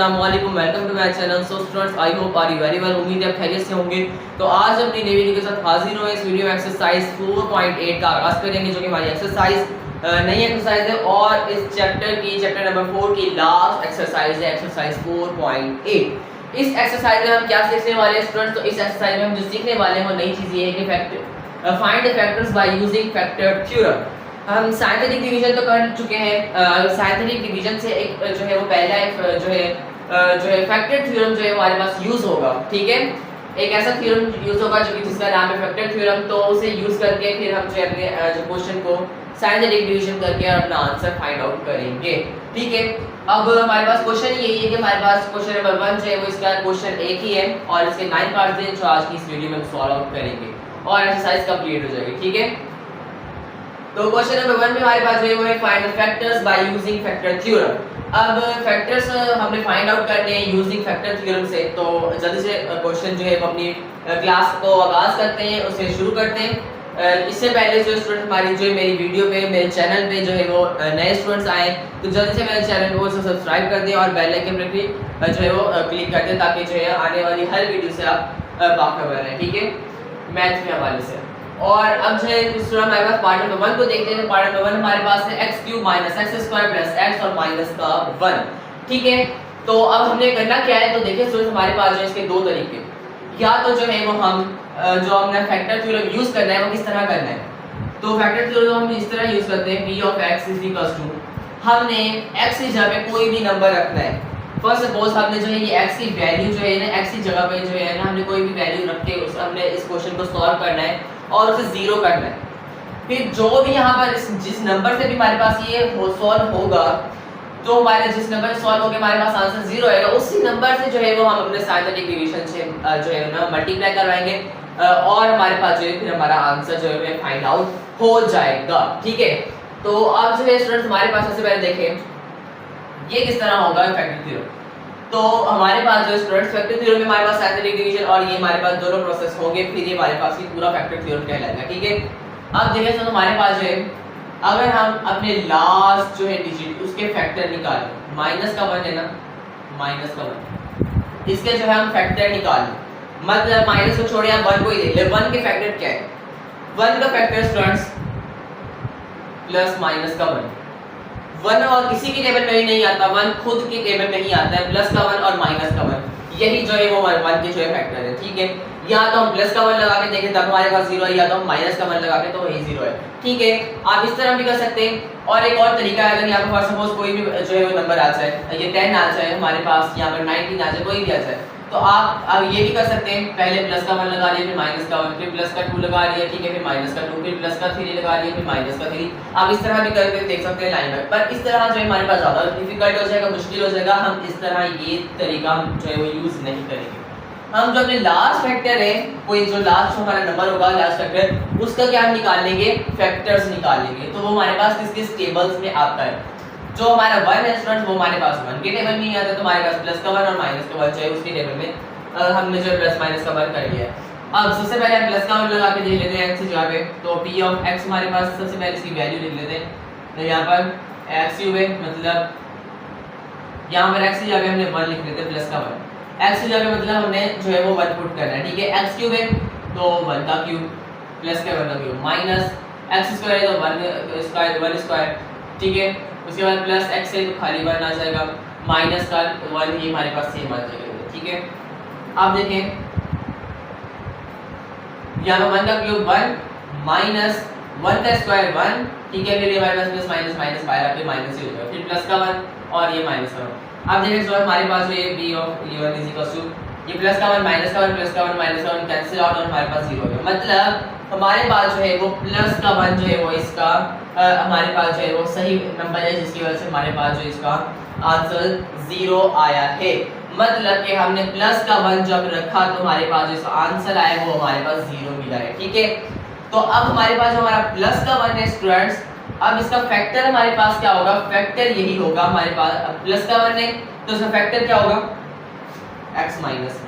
अस्सलामुअलैकुम, welcome to my channel. So students, I hope are you very well. उम्मीद है आप खैरियत से होंगे। तो आज अपनी नई वीडियो के साथ हाजिर हुए। इस वीडियो में एक्सरसाइज 4.8 का आगाज करेंगे, जो कि हमारी एक्सरसाइज नई एक्सरसाइज है और इस चैप्टर नंबर 4 की लास्ट एक्सरसाइज है, एक्सरसाइज 4.8। इस एक्सरसाइज में हम क्या सीखने वाले हैं स्टूडेंट्स? तो इस एक्सरसाइज में हम जो सीखने वाले हैं वो नई चीज़ ये है कि find the factors by using factor theorem. हम साइंटिफिक डिवीजन तो कर चुके हैं। साइंटिफिक डिवीजन से एक जो है वो पहला एक जो है फैक्टर थ्योरम जो है हमारे पास यूज होगा। ठीक है, एक ऐसा थ्योरम यूज होगा जो कि जिसका नाम है फैक्टर थ्योरम। तो उसे यूज करके फिर हम जो है अपने जो क्वेश्चन को साइंटिफिक डिवीजन करके अपना आंसर फाइंड आउट करेंगे। ठीक है, अब हमारे पास क्वेश्चन यही है कि हमारे पास क्वेश्चन नंबर 1 जो है वो इसका क्वेश्चन एक ही है और इसके 9 पार्ट्स हैं जो आज की इस वीडियो में हम सॉल्व आउट करेंगे और एक्सरसाइज कंप्लीट हो जाएगी। ठीक है, तो क्वेश्चन नंबर 1 में हमारे पास जो है वो है find the factors by using factor theorem. अब फैक्टर्स हमने फाइंड आउट करने हैं यूजिंग फैक्टर थ्योरम से। तो जल्दी से क्वेश्चन जो है वो अपनी क्लास को आगाज करते हैं, उसे शुरू करते हैं। इससे पहले जो स्टूडेंट हमारी जो मेरी वीडियो पे मेरे चैनल पे जो है वो नए स्टूडेंट्स आए तो जल्दी से मेरे चैनल को सब्सक्राइब कर दें और बेल आइकन पर भी जो है वो क्लिक कर दें ताकि जो है आने वाली हर वीडियो से आप बाखबर रहें। ठीक है, मैथ के हवाले से। और अब जो है दूसरा हमारे पास पार्ट नंबर 1 को देखते हैं। तो पार्ट नंबर 1 हमारे पास है x³ - x² + x और माइनस का 1। ठीक है, तो अब हमने करना क्या है? तो देखिए स्टूडेंट्स, हमारे पास जो है इसके दो तरीके, या तो जो है वो हम जो हमने फैक्टर थ्योरम यूज करना है वो किस तरह करना है? तो फैक्टर थ्योरम हम इस तरह यूज करते हैं, p(x) = हमने x की जगह पे कोई भी नंबर रखना है। फर्स्ट सपोज हमने जो है ये x की वैल्यू जो है ना, x की जगह पे जो है ना हमने कोई भी वैल्यू रख के हमने इस क्वेश्चन को सॉल्व करना है और उसे 0 करना है। फिर जो भी यहाँ पर जिस नंबर से भी हमारे पास ये सॉल्व होगा, तो हमारे जिस नंबर से सॉल्व होके हमारे पास आंसर 0 आएगा, उसी नंबर से जो है वो हम अपने साइंटिफिक डिवीजन से जो है ना मल्टीप्लाई करवाएंगे और हमारे पास जो है फिर हमारा आंसर जो है फाइंड आउट हो जाएगा। ठीक है, तो अब जो है स्टूडेंट्स हमारे पास सबसे पहले देखें ये किस तरह होगा फैक्टर थ्योरम। तो हमारे पास जो स्टूडेंट्स फैक्टर थ्योरम में हमारे पास साइंटिफिक डिवीजन और ये हमारे पास दोनों प्रोसेस होंगे, फिर ये हमारे पास ये पूरा फैक्टर थ्योरम कहलाएगा। ठीक है, अब देखिए तो हमारे पास जो है अगर हम अपने लास्ट जो है डिजिट उसके फैक्टर निकालें, माइनस का 1 है ना, माइनस का 1, इसके जो है हम फैक्टर निकालें, मतलब माइनस को छोड़े आप 1 को ही देख ले। 1 के फैक्टर क्या है? 1 का फैक्टर स्टूडेंट्स प्लस माइनस का 1 और किसी की टेबल में ही नहीं आता, 1 खुद की टेबल में ही आता है। प्लस का 1 और माइनस का 1, यही जो है वो 1 के जो है फैक्टर है। ठीक है, या तो हम प्लस का 1 लगा के देखें तब हमारे पास 0 है, या तो हम माइनस का 1 लगा के तो वही 0 है। ठीक है, आप इस तरह भी कर सकते हैं। और एक और तरीका है, अगर यहाँ पर सपोज कोई भी जो है वो नंबर आ जाए, ये 10 आ जाए हमारे पास, यहाँ पर 19 आ जाए, कोई भी आ जाए, तो आप ये भी कर सकते हैं, पहले प्लस का 1 लगा लिए, फिर माइनस का 1, फिर प्लस का 2 लगा लिया। ठीक है, फिर माइनस का 2, फिर प्लस का 3 लगा लिया, फिर माइनस का 3। आप इस तरह भी करके देख सकते हैं लाइन बाय। पर इस तरह जो है हमारे पास ज़्यादा डिफिकल्ट हो जाएगा, मुश्किल हो जाएगा। हम इस तरह ये तरीका हम जो है वो यूज़ नहीं करेंगे। हम जो अपने लास्ट फैक्टर है, कोई जो लास्ट हमारा नंबर होगा लास्ट फैक्टर, उसका क्या हम निकाल लेंगे? फैक्टर्स निकाल लेंगे। तो वो हमारे पास किस किस टेबल्स में आता है? जो हमारा 1 है स्टूडेंट्स वो हमारे पास 1 के टेबल में ही आता है, तो हमारे पास प्लस का 1 और माइनस का 1 चाहिए, उसके टेबल में हमने जो प्लस माइनस का 1 कर लिया है। अब सबसे पहले हम प्लस का 1 लगा के देख लेते हैं x की जगह पे। तो p(x) हमारे पास सबसे पहले इसकी वैल्यू लिख लेते हैं। तो यहाँ पर x³ है, मतलब यहाँ पर x की जगह हमने 1 लिख लेते हैं, प्लस का 1। x की जगह मतलब हमने जो है वो 1 पुट करना है। ठीक है, x³ है तो 1 का क्यूब, प्लस का 1 का क्यूब, माइनस x² है तो 1 स्क्वायर। ठीक है, उसके बाद प्लस x है तो खाली 1 आ जाएगा, माइनस का 1 ये हमारे पास सेम आ जाएगा। ठीक है, आप देखें यहाँ पर 1 का क्यूब 1 माइनस 1 का स्क्वायर 1। ठीक है, फिर हमारे पास प्लस माइनस माइनस बाहर आके माइनस ही हो जाएगा, फिर प्लस का 1 और ये माइनस का 1। अब देखें सो हमारे पास ये b(11) = ये प्लस का 1 माइनस का 1 प्लस का 1 माइनस का 1 कैंसिल आउट और हमारे पास 0 हो गया। मतलब हमारे पास जो है वो प्लस का 1 जो है वो इसका हमारे पास जो है वो सही नंबर है, जिसकी वजह से हमारे पास जो इसका आंसर 0 आया है। मतलब कि हमने प्लस का 1 जब रखा तो हमारे पास जो आंसर आया वो हमारे पास 0 मिला है। ठीक है, तो अब हमारे पास जो हमारा प्लस का 1 है स्टूडेंट्स, अब इसका फैक्टर हमारे पास क्या होगा? फैक्टर यही होगा हमारे पास, अब प्लस का 1 है तो इसका फैक्टर क्या होगा? x minus.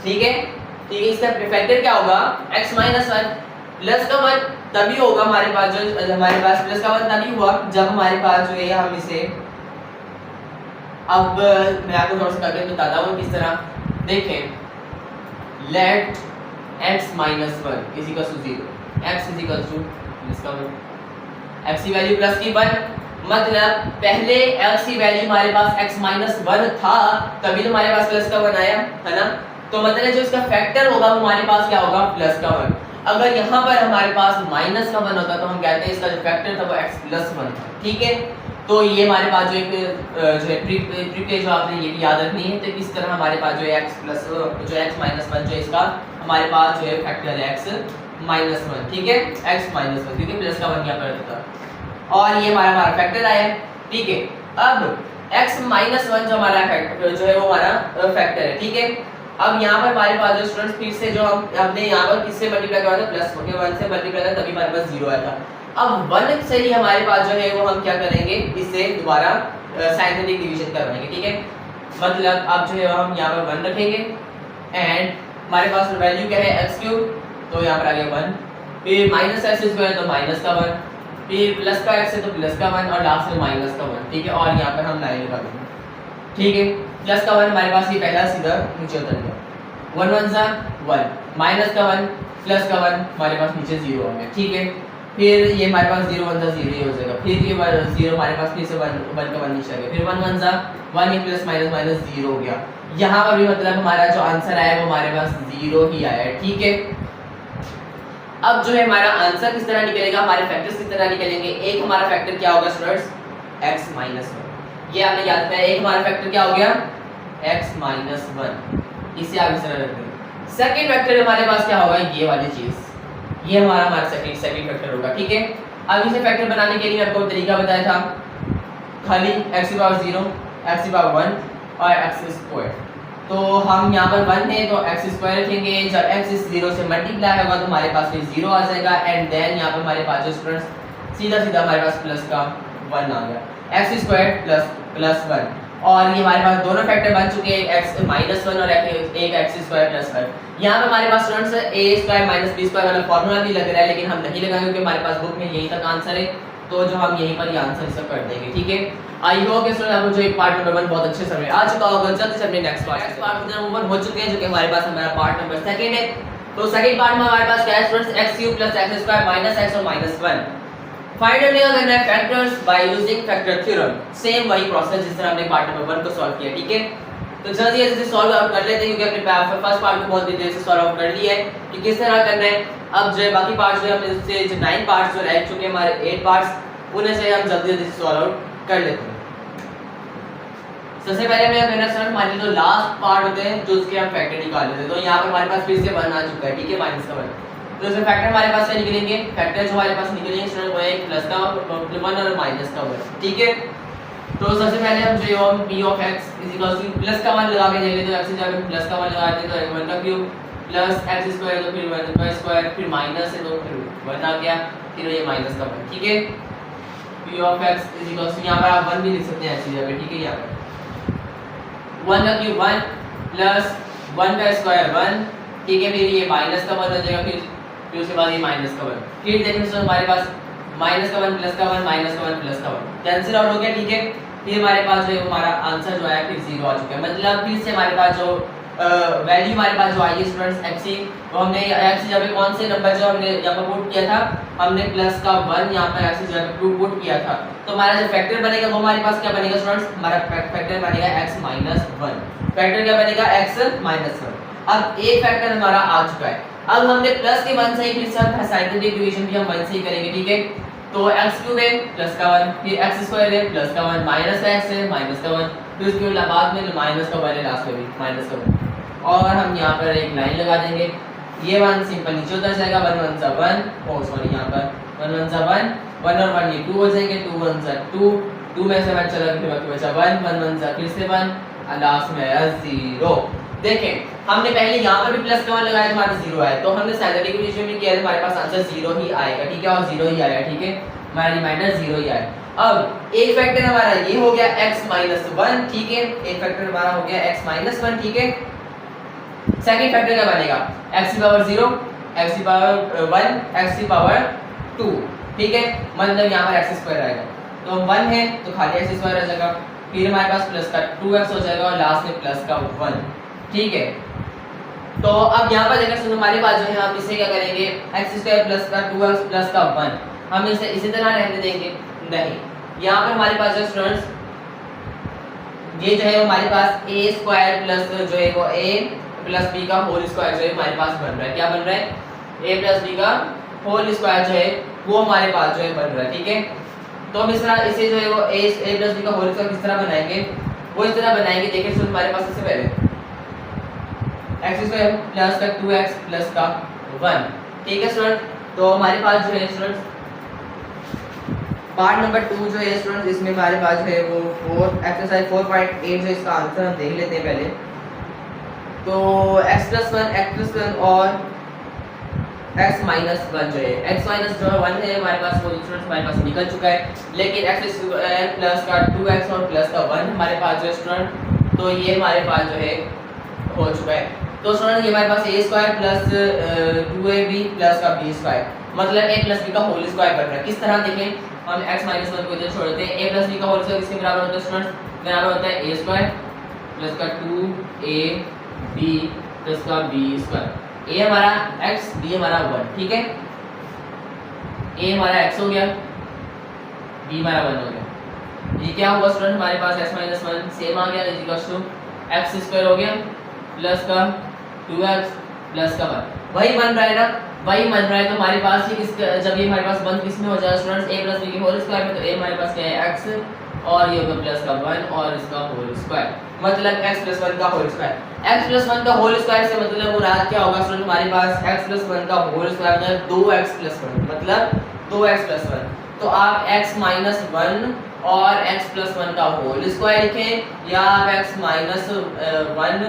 ठीक है, ठीक है, इसका फैक्टर क्या होगा? x minus 1। प्लस का 1 तभी होगा हमारे पास, जो हमारे पास प्लस का 1 तभी हुआ जब हमारे पास जो है हम इसे अब मैं आपको थोड़ा सा करके बताता हूँ किस तरह। देखें, let x minus one is equal to 0, x is equal to इसका x की वैल्यू प्लस की 1, मतलब पहले x की वैल्यू हमारे पास x माइनस वन था, तभी तो हमारे पास प्लस का 1 आया है ना। तो मतलब जो इसका फैक्टर होगा वो हमारे पास क्या होगा, प्लस का 1। अगर यहाँ पर हमारे पास माइनस का 1 होता तो हम कहते हैं इसका जो फैक्टर था वो x प्लस 1 था, ठीक है। तो ये हमारे पास जो एक जो है प्री जो आपने ये भी याद रखनी है। तो इस तरह हमारे पास जो है x प्लस जो x माइनस 1 जो इसका हमारे पास जो है फैक्टर है x माइनस 1, ठीक है, x माइनस 1 क्योंकि प्लस का 1 यहाँ पर था और ये हमारा फैक्टर आया, ठीक है। अब x माइनस 1 जो हमारा फैक्टर जो है वो हमारा फैक्टर है, ठीक है। अब यहाँ पर हमारे पास जो स्टूडेंट्स फिर से जो हमने यहाँ पर किससे मल्टीप्लाई किया था, प्लस 1 से मल्टीप्लाई किया, तभी हमारे पास 0 आया था। अब 1 से ही हमारे पास जो है वो हम क्या करेंगे, इससे दोबारा साइंटिफिक डिवीजन करवाएंगे, ठीक है। मतलब अब जो है हम यहाँ पर 1 रखेंगे एंड हमारे पास वैल्यू क्या है x3, तो यहाँ पर आ गया 1, फिर माइनस x स्क्वायर तो माइनस का 1, फिर प्लस का x है तो प्लस का 1 और लास्ट में माइनस का 1, ठीक है। और यहाँ पर हम लाइन लगा देंगे, ठीक है। प्लस का 1 हमारे पास ये पहला सीधा नीचे उतर गया, 1 1 सा 1, माइनस का 1 प्लस का 1 हमारे पास नीचे 0 हो गया, ठीक है। फिर ये हमारे पास 0 1 सा 0 ही हो जाएगा, फिर ये 0 हमारे पास फिर से 1 का 1 नीचे आ गया, फिर 1 1 सा 1 ही प्लस माइनस माइनस 0 हो गया। यहाँ पर भी मतलब हमारा जो आंसर आया वो हमारे पास 0 ही आया है, ठीक है। अब जो है हमारा आंसर किस तरह निकलेगा, हमारे फैक्टर्स किस तरह निकलेंगे। एक हमारा फैक्टर क्या होगा स्टूडेंट्स, x माइनस 1, ये आपने याद रखना है। एक हमारा फैक्टर क्या हो गया, x माइनस 1, इसे आप इस तरह रख देंगे। सेकंड फैक्टर हमारे पास क्या होगा, ये वाली चीज, ये हमारा सेकंड फैक्टर होगा, ठीक है। अब इसे फैक्टर बनाने के लिए मैं आपको तरीका बताया था, खाली x की पावर 0, x की पावर 1 और x स्क्वायर। तो हम यहाँ पर 1 है तो x स्क्वायर रखेंगे, जब x इस 0 से मल्टीप्लाई होगा तो हमारे पास फिर 0 आ जाएगा एंड देन यहाँ पर हमारे पास जो स्टूडेंट्स सीधा सीधा हमारे पास प्लस का 1 आ गया, x स्क्वायर प्लस 1। और ये हमारे पास दोनों फैक्टर बन चुके हैं, x माइनस 1 और एक x स्क्वायर प्लस 1। यहाँ पे हमारे पास students a square minus b square वाला फॉर्मूला भी लग रहा है, लेकिन हम नहीं लगाएंगे क्योंकि हमारे पास बुक में यही तक आंसर है, तो जो हम यहीं पर ये आंसर इसका कर देंगे, ठीक है। आई होप कि स्टूडेंट आपको जो एक पार्ट नंबर 1 बहुत अच्छे से समझ आ चुका होगा। जल्दी से अपने नेक्स्ट पार्ट नंबर 1 हो चुके हैं, जो कि हमारे पास हमारा पार्ट नंबर 2 है। तो सेकंड पार्ट में हमारे पास क्या है स्टूडेंट्स, x³ + x² - x और -1। फाइनली अगर मैं factors by using factor theorem, same वही प्रोसेस जिस तरह हमने पार्ट नंबर 1 को सॉल्व किया, ठीक है। तो जल्दी से सॉल्व आउट कर लेते हैं क्योंकि अपने फर्स्ट पार्ट को बहुत डिटेल से सॉल्व आउट कर लिया है कि किस तरह करना है। अब जो है बाकी पार्ट्स जो हमने से जो 9 पार्ट्स जो रह चुके हैं हमारे 8 पार्ट्स, उन्हें से हम जल्दी से सॉल्व आउट कर लेते हैं। सबसे पहले मैं कहना चाहूंगा हमारे जो लास्ट पार्ट होते हैं जो उसके हम फैक्टर निकाल लेते हैं। तो यहाँ पर हमारे पास फिर से 1 आ चुका है, ठीक है, माइनस का 1। तो इसमें फैक्टर हमारे पास क्या निकलेंगे, फैक्टर जो हमारे पास निकलेंगे स्टूडेंट वो है प्लस का 1 और माइनस का 1, ठीक है। तो सबसे पहले हम जो हम p ऑफ x प्लस का 1 लगा के देख लेते हैं। x जगह प्लस का 1 लगा देते हैं तो 1 का क्यूब प्लस x स्क्वायर तो फिर 1 का स्क्वायर फिर माइनस है तो फिर 1 आ गया, फिर ये माइनस का 1, ठीक है। p ऑफ x यहाँ पर आप 1 भी लिख सकते हैं ऐसी जगह, ठीक है। यहाँ पर 1 का क्यूब 1 प्लस 1 का स्क्वायर 1, ठीक है। फिर ये माइनस का 1 हो जाएगा, फिर उसके बाद ये माइनस का 1। फिर देखिए दोस्तों हमारे पास माइनस का 1 प्लस का 1 माइनस का 1 प्लस का 1 कैंसिल आउट हो गया, ठीक है। फिर हमारे पास जो है हमारा आंसर जो आया फिर 0 आ चुका है। मतलब फिर से हमारे पास जो वैल्यू हमारे पास जो आई है स्टूडेंट्स x, वो हमने x जगह पे कौन से नंबर जो हमने यहाँ पर पुट किया था, हमने प्लस का 1 यहाँ पर x जगह पे पुट किया था। तो हमारा जो फैक्टर बनेगा वो हमारे पास क्या बनेगा स्टूडेंट्स, हमारा फैक्टर बनेगा x माइनस 1। फैक्टर क्या बनेगा, x माइनस 1। अब एक फैक्टर हमारा आ चुका है। अब हमने प्लस के 1 से ही फिर से साइंटिफिक डिवीजन भी हम 1 से ही करेंगे, ठीक है। तो x³ है प्लस का 1, फिर x स्क्वायर है प्लस का 1 माइनस का x है माइनस का 1, फिर उसके बाद में माइनस का 1 है लास्ट में भी माइनस का 1। और हम यहाँ पर एक लाइन लगा देंगे, ये 1 सिंपल नीचे उतर जाएगा, 1 1 सा 1, ओ सॉरी यहाँ पर 1 1 सा 1, 1 और 1 ये 2 हो जाएंगे, 2 1 सा 2, 2 में से 1 चला फिर बाकी बचा 1, 1 1 सा फिर से 1 और लास्ट में है 0। देखें हमने पहले यहाँ पर भी प्लस का 1 लगाया तो हमारा 0 आया, तो हमने साइंटिफिक डिवीजन में किया तो हमारे पास आंसर 0 ही आएगा, ठीक है। और 0 ही आया, ठीक है, हमारा रिमाइंडर 0 ही आया। अब एक फैक्टर हमारा ये हो गया x माइनस 1, ठीक है। एक फैक्टर हमारा हो गया x माइनस 1, ठीक है। सेकंड फैक्टर क्या बनेगा, x की पावर 0, x की पावर 1, x की पावर 2, ठीक है। मतलब यहाँ पर x स्क्वायर आएगा, तो 1 है तो खाली x स्क्वायर आ जाएगा, फिर हमारे पास प्लस का 2x हो जाएगा और लास्ट में प्लस का 1। ठीक है, तो अब यहाँ पर देखिए हमारे पास जो है हम इसे क्या करेंगे, x स्क्वायर प्लस का 2x प्लस का 1 हम इसे इसी तरह रहने देंगे नहीं। यहाँ पर हमारे पास जो स्टूडेंट्स ये जो है हमारे पास a स्क्वायर प्लस जो है वो a प्लस b का होल स्क्वायर जो है हमारे पास बन रहा है। क्या बन रहा है, a प्लस b का होल स्क्वायर जो है वो हमारे पास जो है बन रहा है। ठीक है, तो हम इस तरह इसे जो है वो a प्लस b का होल स्क्वायर किस तरह बनाएंगे, वो इस तरह बनाएंगे। देखिए स्टूडेंट हमारे पास सबसे पहले x स्क्वायर प्लस का 2x प्लस का 1। ठीक है स्टूडेंट, तो हमारे पास जो है स्टूडेंट पार्ट नंबर 2 जो है स्टूडेंट इसमें हमारे पास जो है वो 4 एक्सरसाइज 4.8 जो इसका आंसर हम देख लेते हैं पहले। तो x प्लस 1 और x माइनस 1 जो है x माइनस जो 1 है हमारे पास वो स्टूडेंट हमारे पास निकल चुका है, लेकिन x स्क्वायर प्लस का 2x और प्लस का 1 हमारे पास जो है स्टूडेंट तो ये हमारे पास जो है हो चुका है। तो स्टूडेंट ये हमारे पास a square plus 2ab plus का b स्क्वायर मतलब a प्लस b का होल स्क्वायर बन रहा है। किस तरह देखें, हम x माइनस 1 को इधर छोड़ देते हैं, a प्लस b का होल स्क्वायर किसके बराबर होता है स्टूडेंट, बराबर होता है a स्क्वायर प्लस का 2ab प्लस का b स्क्वायर। a हमारा x, b हमारा 1। ठीक है, a हमारा x हो गया, b हमारा 1 हो गया। ये क्या हुआ स्टूडेंट, हमारे पास x माइनस 1 सेम आ गया, is equal to x square हो गया प्लस का 2x प्लस का 1 वही बन रहा है ना, वही बन रहा है। तो हमारे पास ये जब ये हमारे पास 1 किस में हो जाएगा स्टूडेंट्स, a प्लस b के होल स्क्वायर में, तो a हमारे पास क्या है x और ये होगा प्लस का 1 और इसका होल स्क्वायर मतलब x प्लस 1 का होल स्क्वायर। x प्लस 1 का होल स्क्वायर से मतलब वो रात क्या होगा स्टूडेंट, हमारे पास x प्लस 1 का होल स्क्वायर मतलब 2x प्लस 1 मतलब 2x प्लस 1। तो आप x माइनस 1 और x प्लस 1 का होल स्क्वायर लिखें या आप x माइनस 1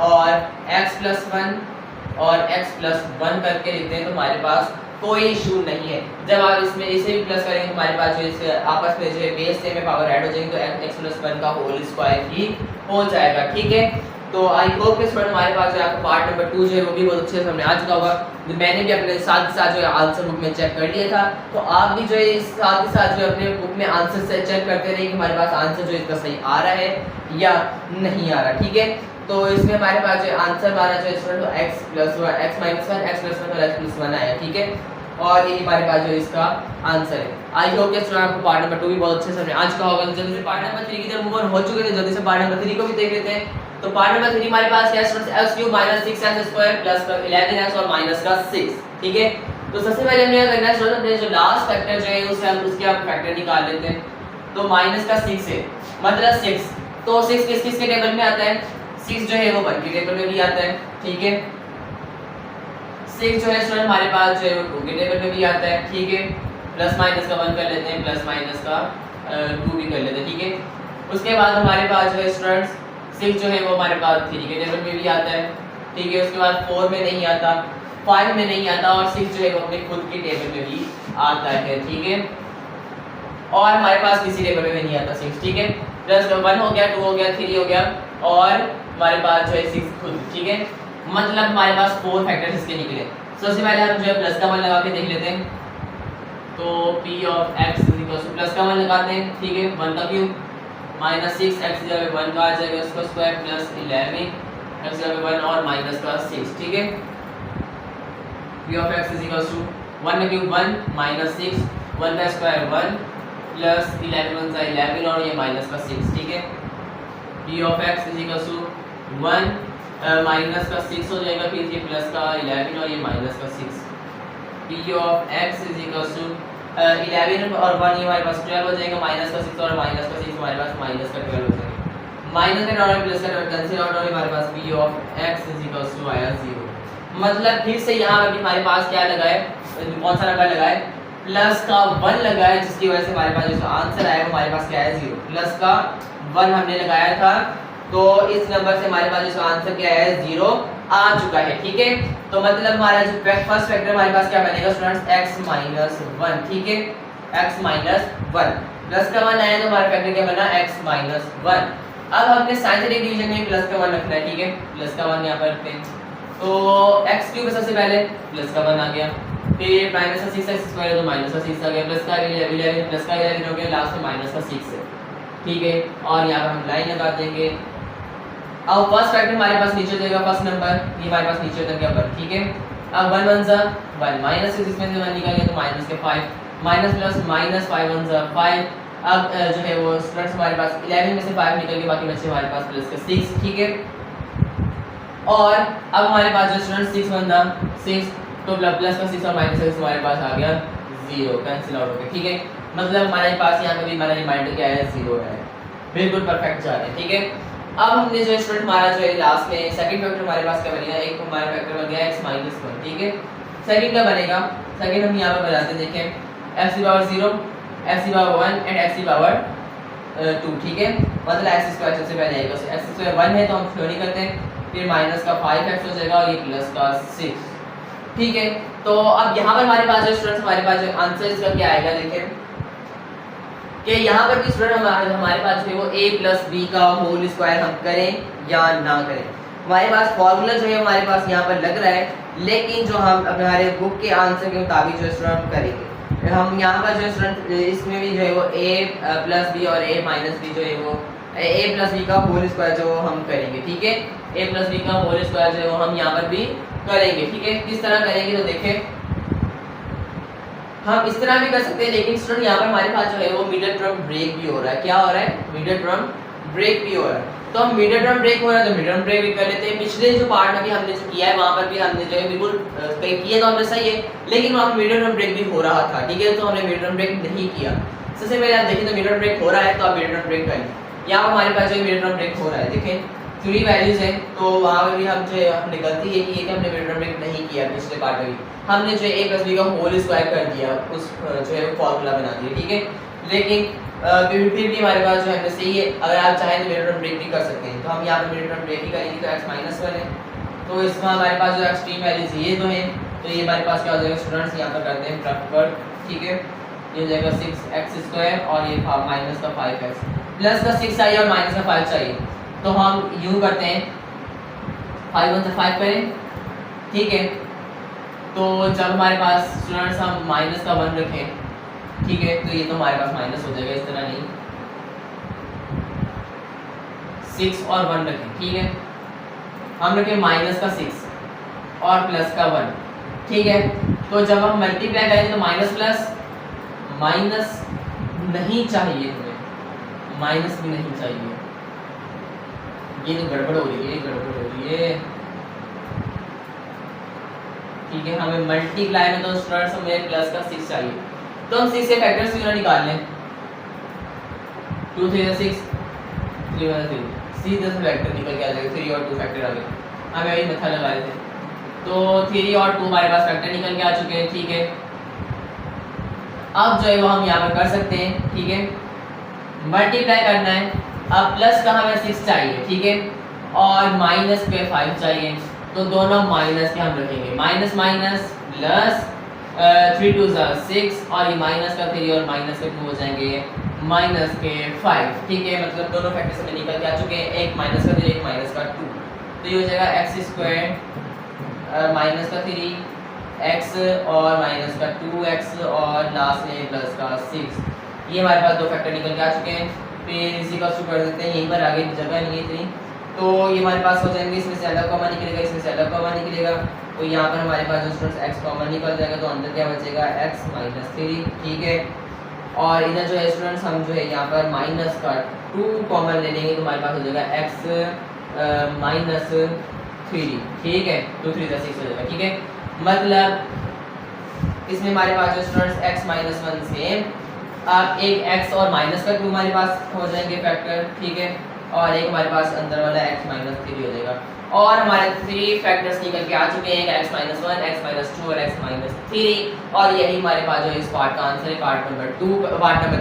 और x प्लस 1 और x प्लस 1 करके लिखते हैं तो हमारे पास कोई इशू नहीं है। जब आप इसमें इसे भी प्लस करेंगे तो हमारे पास जो इसे आपस में जो बेस से में पावर ऐड हो जाएगी तो x प्लस 1 का होल स्क्वायर ही हो जाएगा। ठीक है, तो आई होप कि स्टूडेंट हमारे पास जो आपको पार्ट नंबर 2 जो है वो भी बहुत अच्छे से हमने आ चुका होगा। मैंने भी अपने साथ साथ जो है आंसर बुक में चेक कर लिया था, तो आप भी जो है साथ ही साथ जो अपने बुक में आंसर से चेक करते रहिए कि हमारे पास आंसर जो इसका सही आ रहा है या नहीं आ रहा। ठीक है, तो इसमें हमारे पास जो आंसर हमारा जो student x plus 1 x minus 1 x plus 1 और x प्लस 1 आया। ठीक है, और ये हमारे पास जो इसका आंसर है। आई होप कि स्टूडेंट आपको पार्ट नंबर 2 भी बहुत अच्छे से समझ आ चुका होगा। तो जल्दी से पार्ट नंबर 3 की तरफ मूव ऑन हो चुके थे, जल्दी से पार्ट नंबर 3 को भी देख लेते हैं। तो पार्ट नंबर 3 हमारे पास क्या है students, x³ - 6x² plus 11x और माइनस का 6। ठीक है, तो सबसे पहले हमने क्या करना है स्टूडेंट, अपने जो लास्ट फैक्टर जो है उसे हम उसके आप फैक्टर निकाल लेते हैं। तो माइनस का 6 है मतलब 6, तो 6 किस किस के टेबल में आता है, 6 जो है वो 1 के टेबल में भी आता है। ठीक है, 6 जो है स्टूडेंट हमारे पास जो है वो 2 के टेबल में भी आता है। ठीक है, प्लस माइनस का 1 कर लेते हैं, प्लस माइनस का 2 भी कर लेते हैं। ठीक है, उसके बाद हमारे पास जो है स्टूडेंट्स 6 जो है वो हमारे पास 3 के टेबल में भी आता है। ठीक है, उसके बाद 4 में नहीं आता, 5 में नहीं आता और 6 जो है वो अपने खुद के टेबल में भी आता है। ठीक है, और हमारे पास किसी टेबल में नहीं आता 6। ठीक है, प्लस 1 हो गया, 2 हो गया, 3 हो गया और हमारे पास जो है 6 खुद। ठीक है, मतलब हमारे पास 4 फैक्टर्स इसके निकले। सबसे पहले हम जो है प्लस का 1 लगा के देख लेते हैं। तो p ऑफ x प्लस का 1 लगाते हैं। ठीक है, 1 का क्यूब माइनस 6 x जगह 1 का आ जाएगा उसका स्क्वायर प्लस 11 x जगह 1 और माइनस का 6। ठीक है, p ऑफ x 1 का क्यूब 1 माइनस 6 1 का स्क्वायर 1 प्लस 11 1 का 11 और ये माइनस का 6। ठीक है, p ऑफ x 1 माइनस का 6 हो जाएगा, फिर ये प्लस का 11 और ये माइनस का 6। p ऑफ x 11 और 1 ये हमारे पास 12 हो जाएगा, माइनस का 6 और माइनस का 6 हमारे पास माइनस का 12 हो जाएगा। माइनस का डॉट प्लस का डॉट कैंसिल आउट और हमारे पास p ऑफ x आया 0। मतलब फिर से यहाँ पर भी हमारे पास क्या लगा है, कौन सा नंबर लगा है, प्लस का 1 लगा है, जिसकी वजह से हमारे पास जो आंसर आया वो हमारे पास क्या है 0। प्लस का 1 हमने लगाया था तो इस नंबर से हमारे पास जो आंसर क्या है 0 आ चुका है। ठीक है, तो मतलब हमारा जो फर्स्ट फैक्टर हमारे पास क्या बनेगा स्टूडेंट्स x माइनस 1। ठीक है, x माइनस 1 प्लस का 1 आया तो हमारा फैक्टर क्या बना x माइनस 1। अब हमने साइंटिफिक डिवीजन में प्लस का 1 रखना है। ठीक है, प्लस का 1 यहाँ पर रखते हैं तो x³ सबसे पहले प्लस का 1 आ गया, फिर माइनस का 6x² तो माइनस का 6 आ गया, प्लस का 11 प्लस का 11 हो गया, लास्ट में माइनस का 6 है। ठीक है, और यहाँ पर हम लाइन लगा देंगे। अब फर्स्ट फैक्टर हमारे पास नीचे जाएगा, फर्स्ट नंबर ये हमारे पास नीचे उतर गया 1, ठीक है। अब 1 1 जा 1 माइनस से इसमें से 1 निकल गया तो माइनस के 5 माइनस प्लस माइनस 5 1 जा 5। अब जो है वो स्टूडेंट्स हमारे पास 11 में से 5 निकल के बाकी बचे हमारे पास प्लस के 6, ठीक है। और अब हमारे पास जो स्टूडेंट 6 1 जा 6 तो प्लस का 6 और माइनस का 6 हमारे पास आ गया 0, कैंसिल आउट हो गया, ठीक है। मतलब हमारे पास यहाँ पे भी हमारा रिमाइंडर क्या है 0 है, बिल्कुल परफेक्ट जा रहे हैं, ठीक है। अब हमने जो स्टूडेंट हमारा जो है लास्ट में सेकंड फैक्टर हमारे पास क्या बनेगा, एक हमारा फैक्टर बन गया x - 1, ठीक है। सेकंड क्या बनेगा, सेकंड हम यहाँ पर बनाते हैं, देखें x⁻0 x⁻1 एंड x⁻2, ठीक है। मतलब x² सबसे पहले आएगा, x² 1 है तो हम फ्लो नहीं करते, फिर माइनस का 5x हो जाएगा और ये प्लस का 6, ठीक है। तो अब यहाँ पर हमारे पास जो स्टूडेंट्स हमारे पास जो आंसर इसका क्या आएगा, देखें कि यहाँ पर भी स्टूडेंट हमारे पास जो है वो a + b का होल स्क्वायर हम करें या ना करें। हमारे पास फार्मूला जो है हमारे पास यहाँ पर लग रहा है, लेकिन जो हम हमारे बुक के आंसर के मुताबिक जो स्टूडेंट हम करेंगे, हम यहाँ पर जो स्टूडेंट इसमें भी जो है वो a + b और a - b जो है वो a + b का होल स्क्वायर जो हम करेंगे, ठीक है। a + b का होल स्क्वायर जो है वो हम यहाँ पर भी करेंगे, ठीक है। किस तरह करेंगे तो देखें, हम इस तरह भी कर सकते हैं, लेकिन स्टूडेंट यहाँ पर हमारे पास जो है वो मिडिल टर्म ब्रेक भी हो रहा है। क्या हो रहा है, मिडिल टर्म ब्रेक भी हो रहा है। तो हम मिडिल टर्म ब्रेक हो रहा है तो मिडिल टर्म ब्रेक भी कर लेते हैं। पिछले जो पार्ट में भी हमने जो किया है वहाँ पर भी हमने जो है बिल्कुल कहीं किया तो हमने सही है, लेकिन वहाँ पर मिडिल टर्म ब्रेक भी हो रहा था, ठीक है। तो हमने मिडिल टर्म ब्रेक नहीं किया। सबसे पहले आप देखें तो मिडिल टर्म ब्रेक हो रहा है तो आप मिडिल टर्म ब्रेक करें। यहाँ पर हमारे पास जो मिडिल टर्म ब्रेक हो रहा है, देखें 3 वैल्यूज हैं, तो वहाँ पर भी हम जो है हमने गलती ये की है कि हमने मिडिल टर्म ब्रेक नहीं किया पिछले पार्ट में भी। हमने जो है a + b का होल स्क्वायर कर दिया, उस जो है फार्मूला बना दिया, ठीक है। लेकिन फिर भी हमारे पास जो है सही है, अगर आप चाहें तो मिडिल टर्म ब्रेक भी कर सकते हैं। तो हम यहाँ पर मिडिल टर्म ब्रेक ही करेंगे, तो x - 1 है, तो इसमें हमारे पास जो एक्सट्रीम वैल्यूज ये दो हैं, तो ये हमारे पास क्या हो जाएगा स्टूडेंट्स, यहाँ पर करते हैं प्रॉपर, ठीक है। ये हो जाएगा 6x² और ये माइनस का 5x, प्लस का 6 चाहिए और माइनस का 5 चाहिए, तो हम यूँ करते हैं 5 1 से 5 करें, ठीक है। तो जब हमारे पास स्टूडेंट्स हम माइनस का 1 रखें, ठीक है, तो ये तो हमारे पास माइनस हो जाएगा, इस तरह नहीं 6 और 1 रखें, ठीक है। हम रखें माइनस का 6 और प्लस का 1, ठीक है। तो जब हम मल्टीप्लाई करें तो माइनस प्लस माइनस नहीं चाहिए, हमें माइनस भी नहीं चाहिए, ये तो गड़बड़ हो रही है, गड़बड़ हो रही है, ठीक है। हमें मल्टीप्लाई में तो स्टूडेंट्स हमें प्लस का 6 चाहिए, तो हम 6 से फैक्टर्स क्यों ना निकाल लें, 2 3 6 3 1 3, सीधे से फैक्टर निकल के आ जाएगा, 3 और 2 फैक्टर आ गए, हमें अभी मेथड लगा रहे थे, तो 3 और 2 हमारे पास फैक्टर निकल के आ चुके हैं, ठीक है। अब जो है वो हम यहाँ पर कर सकते हैं, ठीक है, मल्टीप्लाई करना है। अब प्लस का हमें 6 चाहिए, ठीक है, और माइनस पे 5 चाहिए, तो दोनों माइनस के हम रखेंगे, माइनस माइनस प्लस 3 2 6 और ये माइनस का 3 और माइनस का 2 हो जाएंगे माइनस के 5, ठीक है। मतलब दोनों फैक्टर से निकल के आ चुके हैं, एक माइनस का 3 एक माइनस का 2, तो ये हो जाएगा x² माइनस का 3x और माइनस का 2x और लास्ट में प्लस का 6, ये हमारे पास दो फैक्टर निकल के आ चुके हैं। फिर इसी का शुरू कर देते हैं, यहीं पर आगे जगह नहीं है इतनी, तो ये हमारे पास हो जाएंगे, इसमें से अलग कॉमन निकलेगा, इसमें से अलग कॉमन निकलेगा, तो यहाँ पर हमारे पास जो स्टूडेंट्स x कॉमन निकल जाएगा, तो अंदर क्या बचेगा x - 3, ठीक है। और इधर जो है स्टूडेंट्स हम जो है यहाँ पर माइनस का 2 कॉमन ले लेंगे, तो हमारे पास हो जाएगा x - 3, ठीक है, 2 3 6 हो जाएगा, ठीक है। मतलब इसमें हमारे पास जो स्टूडेंट्स x - 1 से अब एक x और माइनस का 2 हमारे पास हो जाएंगे फैक्टर, ठीक है, और एक हमारे पास अंदर वाला x - 3 हो जाएगा, और हमारे 3 फैक्टर्स निकल के आ चुके हैं, x - 1 x - 2 और x - 3, और यही हमारे पास जो इस पार्ट का आंसर है, पार्ट नंबर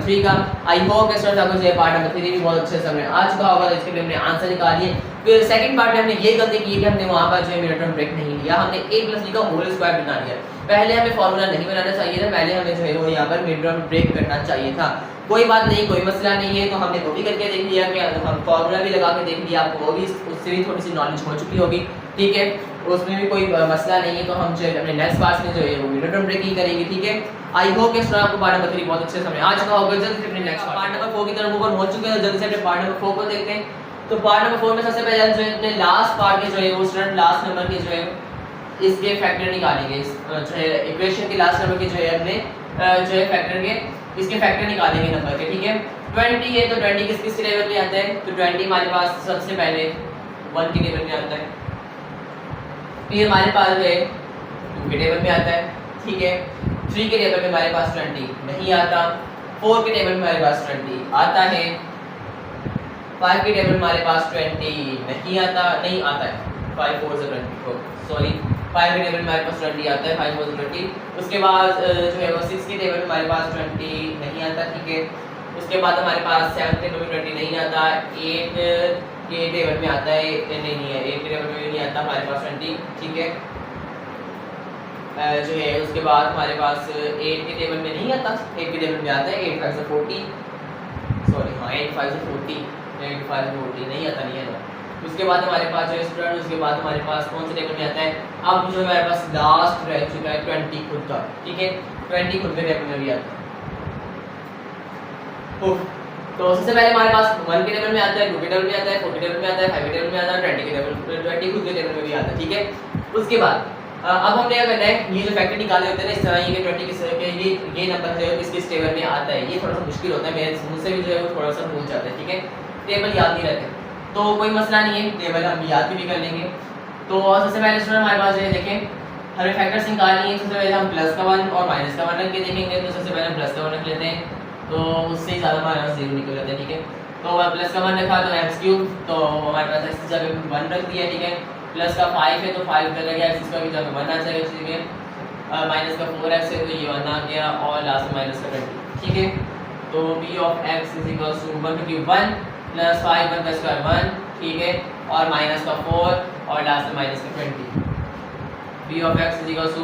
3 का। आई होप कि स्टूडेंट्स आपको जो पार्ट नंबर 3 भी बहुत अच्छे से समझ आ चुका होगा, तो इसके लिए हमने आंसर निकाल लिए। फिर सेकंड पार्ट में हमने ये गलती की कि हमने वहाँ पर जो है मिड टर्म ब्रेक नहीं लिया, हमने a + b का होल स्क्वायर बना लिया। पहले हमें फार्मूला नहीं बनाना चाहिए था, पहले हमें जो है वो यहाँ पर मिड टर्म ब्रेक करना चाहिए था। कोई बात नहीं, कोई मसला नहीं है, तो हमने वो भी करके देख लिया कि हम फार्मूला भी लगा के देख लिया, आपको वो भी उससे भी थोड़ी सी नॉलेज हो चुकी होगी, ठीक है। उसमें भी कोई मसला नहीं है। तो हम जो है अपने नेक्स्ट पार्ट में जो है वो यूनिट ब्रेक ही करेंगे, ठीक है। आई होप कि स्टूडेंट आपको पार्ट नंबर 3 बहुत अच्छे से समझ आ चुका होगा। जल्दी से अपने नेक्स्ट पार्ट नंबर 4 की तरफ मूव हो चुके हैं, जल्दी से अपने पार्ट नंबर 4 को देखते हैं। तो पार्ट नंबर 4 में सबसे पहले जो है अपने लास्ट पार्ट के जो है वो स्टूडेंट लास्ट नंबर के जो है इसके फैक्टर निकालेंगे, जो है इक्वेशन के लास्ट नंबर के जो है अपने जो है फैक्टर के इसके फैक्टर निकालेंगे नंबर के, ठीक है। 20 है तो 20 किस टेबल में आता है, तो 20 हमारे पास सबसे पहले 1 के टेबल में आता है, फिर हमारे पास जो है 2 के टेबल में आता है, ठीक है। 3 के टेबल में हमारे पास 20 नहीं आता, 4 के टेबल में हमारे पास 20 आता है, 5 के टेबल में हमारे पास 20 नहीं आता, नहीं आता है, 5 4 से 20 सॉरी 5 के टेबल में हमारे पास 20 आता है, 5 4 से 20। उसके बाद जो है वो 6 के टेबल में हमारे पास 20 नहीं आता, ठीक है। उसके बाद हमारे पास 7 के टेबल में 20 नहीं आता, 8 के टेबल में आता है, नहीं है 8 के टेबल में नहीं आता हमारे पास 20, ठीक है। जो है उसके बाद हमारे पास 8 के टेबल में नहीं आता, 8 के टेबल में आता है 8 5 से 40 सॉरी हाँ 8 5 से 40 8 5 से 40 नहीं आता, नहीं आता। उसके बाद हमारे पास जो स्टूडेंट उसके बाद हमारे पास कौन से टेबल में आता है, अब जो हमारे पास लास्ट रह चुका है 20 खुद का, ठीक है। 20 खुद के टेबल में भी आता है। तो सबसे पहले हमारे पास 1 के टेबल में आता है, 2 के टेबल में आता है, 4 के टेबल में आता है, 5 के टेबल में आता है, 20 के टेबल 20 खुद के टेबल में भी आता है, ठीक है। उसके बाद अब हमने क्या करना है, ये जो फैक्टर निकाले होते हैं ना इस तरह ये 20 के ये नंबर जो है किस टेबल में आता है, ये थोड़ा सा मुश्किल होता है, मेरे मुझसे भी जो है वो थोड़ा सा भूल जाता है, ठीक है। टेबल याद नहीं रहते तो कोई मसला नहीं है, टेबल हम याद भी कर लेंगे। तो सबसे पहले स्टूडेंट हमारे पास जो है देखें हमें फैक्टर्स निकालनी है। सबसे पहले हम प्लस का 1 और माइनस का 1 रख के देखेंगे। तो सबसे पहले हम प्लस का 1 रख लेते हैं, तो उससे ज़्यादा हमारे पास 0 निकल जाता है, ठीक है। तो प्लस का 1 रखा तो x³ तो हमारे पास x की जगह 1 रख दिया, ठीक है। प्लस का 5 है तो 5 का जगह x की जगह 1 आ जाएगा, ठीक है। माइनस का 4x है तो ये 1 आ गया और लास्ट में माइनस का 20, ठीक है। तो p of x is equal to 1 plus 5 1 का स्क्वायर 1, ठीक है, और माइनस का 4 और लास्ट में माइनस का 20। p of x is equal to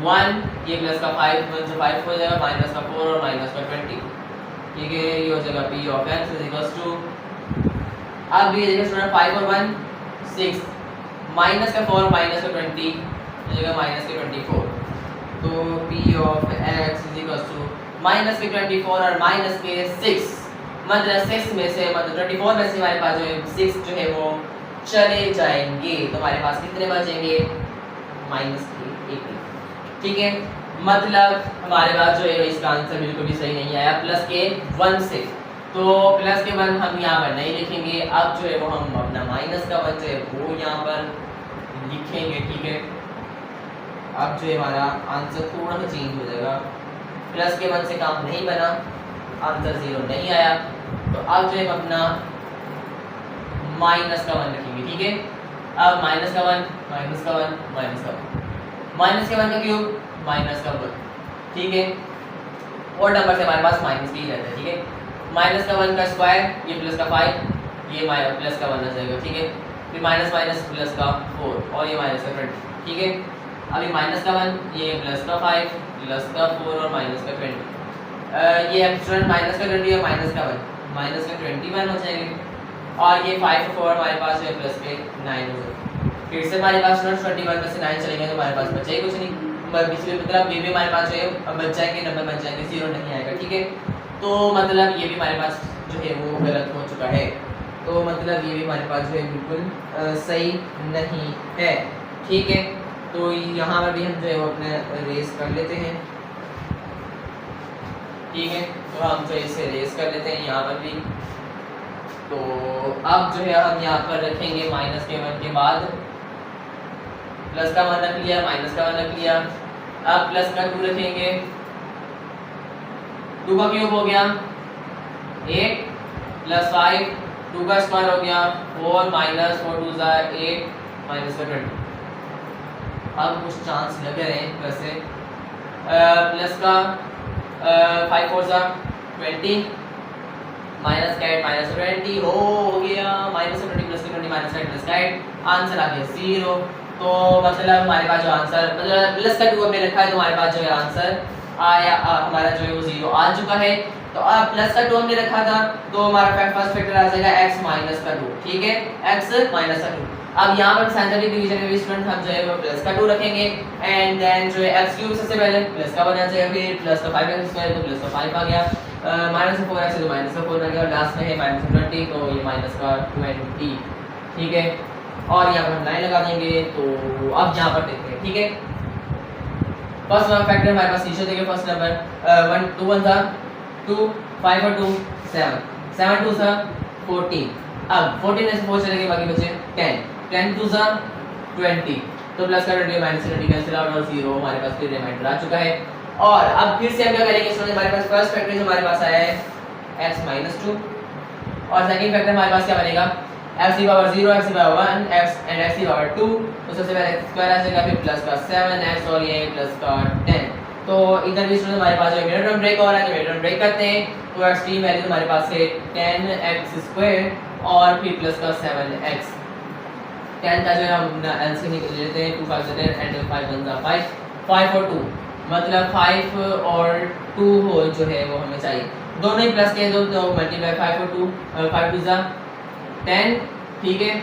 1 ये प्लस का 5 1 से 5 हो जाएगा, माइनस का 4 और माइनस का 20, ठीक है। ये हो जाएगा p of x is equal to अब ये देखिए स्टूडेंट 5 और 1 6 माइनस का 4 माइनस का 20 हो जाएगा माइनस के 24। तो p of x is equal to minus के 24 और माइनस के 6 मतलब 6 में से मतलब 24 में से हमारे पास जो है 6 जो है वो चले जाएंगे, तो हमारे पास कितने बचेंगे माइनस के 18, ठीक है। मतलब हमारे पास जो है इसका आंसर बिल्कुल भी सही नहीं आया प्लस के 1 से, तो प्लस के 1 हम यहाँ पर नहीं लिखेंगे। अब जो है वो हम अपना माइनस का 1 जो है वो यहाँ पर लिखेंगे, ठीक है। अब जो है हमारा आंसर थोड़ा सा चेंज हो जाएगा, प्लस के 1 से काम नहीं बना, आंसर 0 नहीं आया, तो अब जो है अपना माइनस का 1 रखेंगे, ठीक है। अब माइनस का 1 माइनस का 1 माइनस का 1 माइनस के 1 का क्यूब माइनस का 1, ठीक है। और नंबर से हमारे पास माइनस भी रहता है, ठीक है। माइनस का 1 का स्क्वायर ये प्लस का 5 ये प्लस का 1 आ जाएगा, ठीक है। फिर माइनस माइनस प्लस का 4 और ये माइनस का 20, ठीक है। अभी माइनस का 1 ये प्लस का 5 प्लस का 4 और माइनस का 20 ये स्टूडेंट माइनस का 20 और माइनस का 1 माइनस का 21 हो जाएंगे, और ये 5 और 4 हमारे पास है प्लस के 9 हो जाएगा। फिर से हमारे पास 21 में से 9 चलेंगे तो हमारे पास बचा ही कुछ नहीं, मतलब ये भी हमारे पास जो है बच जाएंगे, नंबर बच जाएंगे, 0 नहीं आएगा, ठीक है। तो मतलब ये भी हमारे पास जो है वो गलत हो चुका है, तो मतलब ये भी हमारे पास जो है बिल्कुल सही नहीं है, ठीक है। तो यहाँ पर भी हम जो है वो अपने रेस कर लेते हैं, ठीक है। तो हम जो इसे रेस कर लेते हैं यहाँ पर भी। तो अब जो है हम यहाँ पर रखेंगे माइनस के 1 के बाद प्लस का 1 रख लिया, माइनस का 1 रख लिया, अब प्लस का 2 रखेंगे, 2 का क्यूब हो गया 8 प्लस 5 2 का स्क्वायर हो गया 4 माइनस 4 2 8 माइनस का 20। अब कुछ चांस लग रहे हैं वैसे प्लस का 5 4 20 माइनस का 8 माइनस 20 हो गया, minus 20 plus 20 minus 8 plus 8 answer आ गया 0। तो मतलब हमारे पास जो आंसर मतलब प्लस का 2 हमने रखा है तो हमारे पास जो है आंसर आया हमारा जो है वो 0 आ चुका है। तो अब प्लस का 2 हमने रखा था तो हमारा फर्स्ट फैक्टर आ जाएगा x माइनस का 2, ठीक है, x माइनस का 2। अब यहाँ पर साइंटिफिक डिवीजन में भी स्टूडेंट हम जो है वो प्लस का 2 रखेंगे एंड देन जो है x क्यूब सबसे पहले प्लस का बना चाहिए, फिर प्लस का 5x स्क्वायर तो प्लस का 5 आ गया, माइनस का 4x तो माइनस का 4 आ गया और लास्ट में है माइनस का 20 तो ये माइनस का 20, ठीक है। और यहाँ पर हम लाइन लगा देंगे। तो अब यहाँ पर देखते हैं, ठीक है। फर्स्ट फैक्टर हमारे पास नीचे देंगे, फर्स्ट नंबर 1 2 1 था 2 5 और 2 7 7 2 था 14। अब 14 में से 4 चले गए, बाकी बचे 10 10 2 था 20 तो प्लस का 20 माइनस का 20 कैंसिल आउट और 0 हमारे पास फिर रिमाइंडर आ चुका है। और अब फिर से हम क्या करेंगे स्टूडेंट, हमारे पास फर्स्ट फैक्टर जो हमारे पास आया है x - 2 और सेकंड फैक्टर हमारे पास क्या बनेगा x की पावर 0 x की पावर 1 x एंड x की पावर 2 तो सबसे पहले x स्क्वायर आ जाएगा, फिर प्लस का 7x और ये प्लस का 10। तो इधर भी स्टूडेंट हमारे पास जो मिड टर्म ब्रेक हो रहा है, तो मिड टर्म ब्रेक करते हैं। तो एक्सट्रीम वैल्यू हमारे पास है 10x² और फिर प्लस का 7x। 10 का जो है हम एलसीएम निकाल लेते हैं, 2 5 10 एंड 5 1 5 5 और 2 मतलब 5 और 2 हो जो है वो हमें चाहिए, दोनों ही प्लस के, तो मल्टीप्लाई 5 और 2 5 2 जा 10, ठीक है।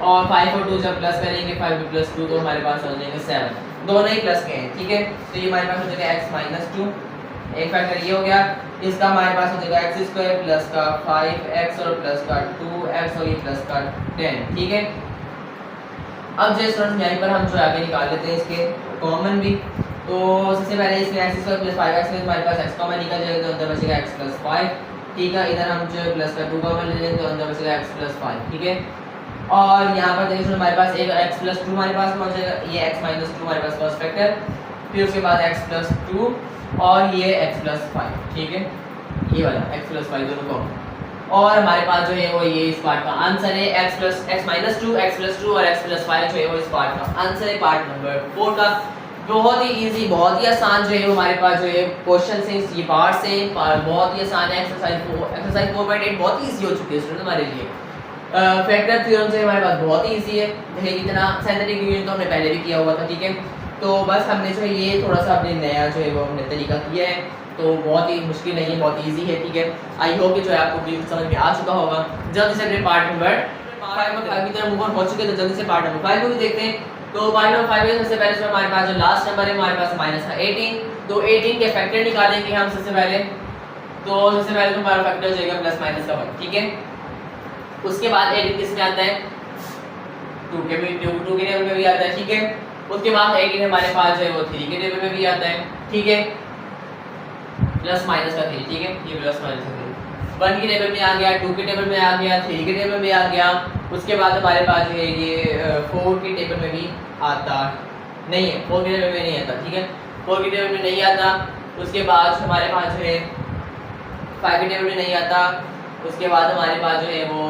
और 5 और 2 जब प्लस करेंगे 5 प्लस 2 तो हमारे पास हो जाएंगे 7, दोनों ही प्लस के हैं, ठीक है। तो ये हमारे पास हो जाएगा x - 2, एक फैक्टर ये हो गया। इसका हमारे पास हो जाएगा x² प्लस का 5x और प्लस का 2x और ये प्लस का 10, ठीक है। अब जो स्टूडेंट्स यहीं पर हम जो आगे निकाल लेते हैं इसके कॉमन भी। तो सबसे पहले इसमें x² प्लस 5x में हमारे पास x कॉमन निकल जाएगा तो अंदर बचेगा x प्लस 5, ठीक है। इधर हम जो प्लस का 2 कॉमन ले लेंगे तो अंदर बचेगा x प्लस 5, ठीक है। और यहाँ पर देखिए हमारे पास एक x प्लस 2 हमारे पास पहुँच जाएगा, ये x - 2 हमारे पास फर्स्ट फैक्टर, फिर उसके बाद x प्लस 2 और ये x प्लस 5, ठीक है, ये वाला x प्लस 5 दोनों कॉमन। और हमारे पास जो है वो ये इस पार्ट का आंसर है x - 2 x प्लस 2 और x प्लस 5 जो है वो इस पार्ट का आंसर है, पार्ट नंबर 4 का। बहुत ही इजी, बहुत ही आसान जो है वो हमारे पास जो है क्वेश्चन से ये पार्ट से बहुत ही आसान है। एक्सरसाइज 4.8 बहुत ही इजी हो चुकी है स्टूडेंट हमारे लिए। फैक्टर थ्योरम से हमारे पास बहुत ही इजी है, इतना सिंथेटिक डिवीजन तो हमने पहले भी किया हुआ था, ठीक है। तो बस हमने जो है ये थोड़ा सा अपने नया जो है वो हमने तरीका किया है, तो बहुत ही मुश्किल नहीं है, बहुत ईजी है, ठीक है। आई होप कि जो है आपको भी समझ में आ चुका होगा। जल्दी से अपने पार्ट नंबर 5 की तरफ मूव ऑन हो चुके हैं, तो जल्दी से पार्ट नंबर 5 को भी देखते हैं। तो पार्ट नंबर 5 में सबसे पहले जो हमारे पास जो लास्ट नंबर है हमारे पास माइनस का 18, तो 18 के फैक्टर निकालेंगे हम सबसे पहले। तो सबसे पहले तो हमारा फैक्टर हो जाएगा प्लस माइनस का 1, ठीक है। उसके बाद 18 किस में आता है 2 के टेबल में भी आता है, ठीक है। उसके बाद 18 हमारे पास जो है वो 3 के टेबल में भी आता है, ठीक है, प्लस माइनस का 3, ठीक है, ये प्लस माइनस का 3 1 के टेबल में आ गया, 2 के टेबल में आ गया, 3 के टेबल में आ गया। उसके बाद हमारे पास जो है ये 4 के टेबल में भी आता नहीं है, 4 के टेबल में नहीं आता, ठीक है, 4 के टेबल में नहीं आता। उसके बाद हमारे पास जो है 5 के टेबल में नहीं आता। उसके बाद हमारे पास जो है वो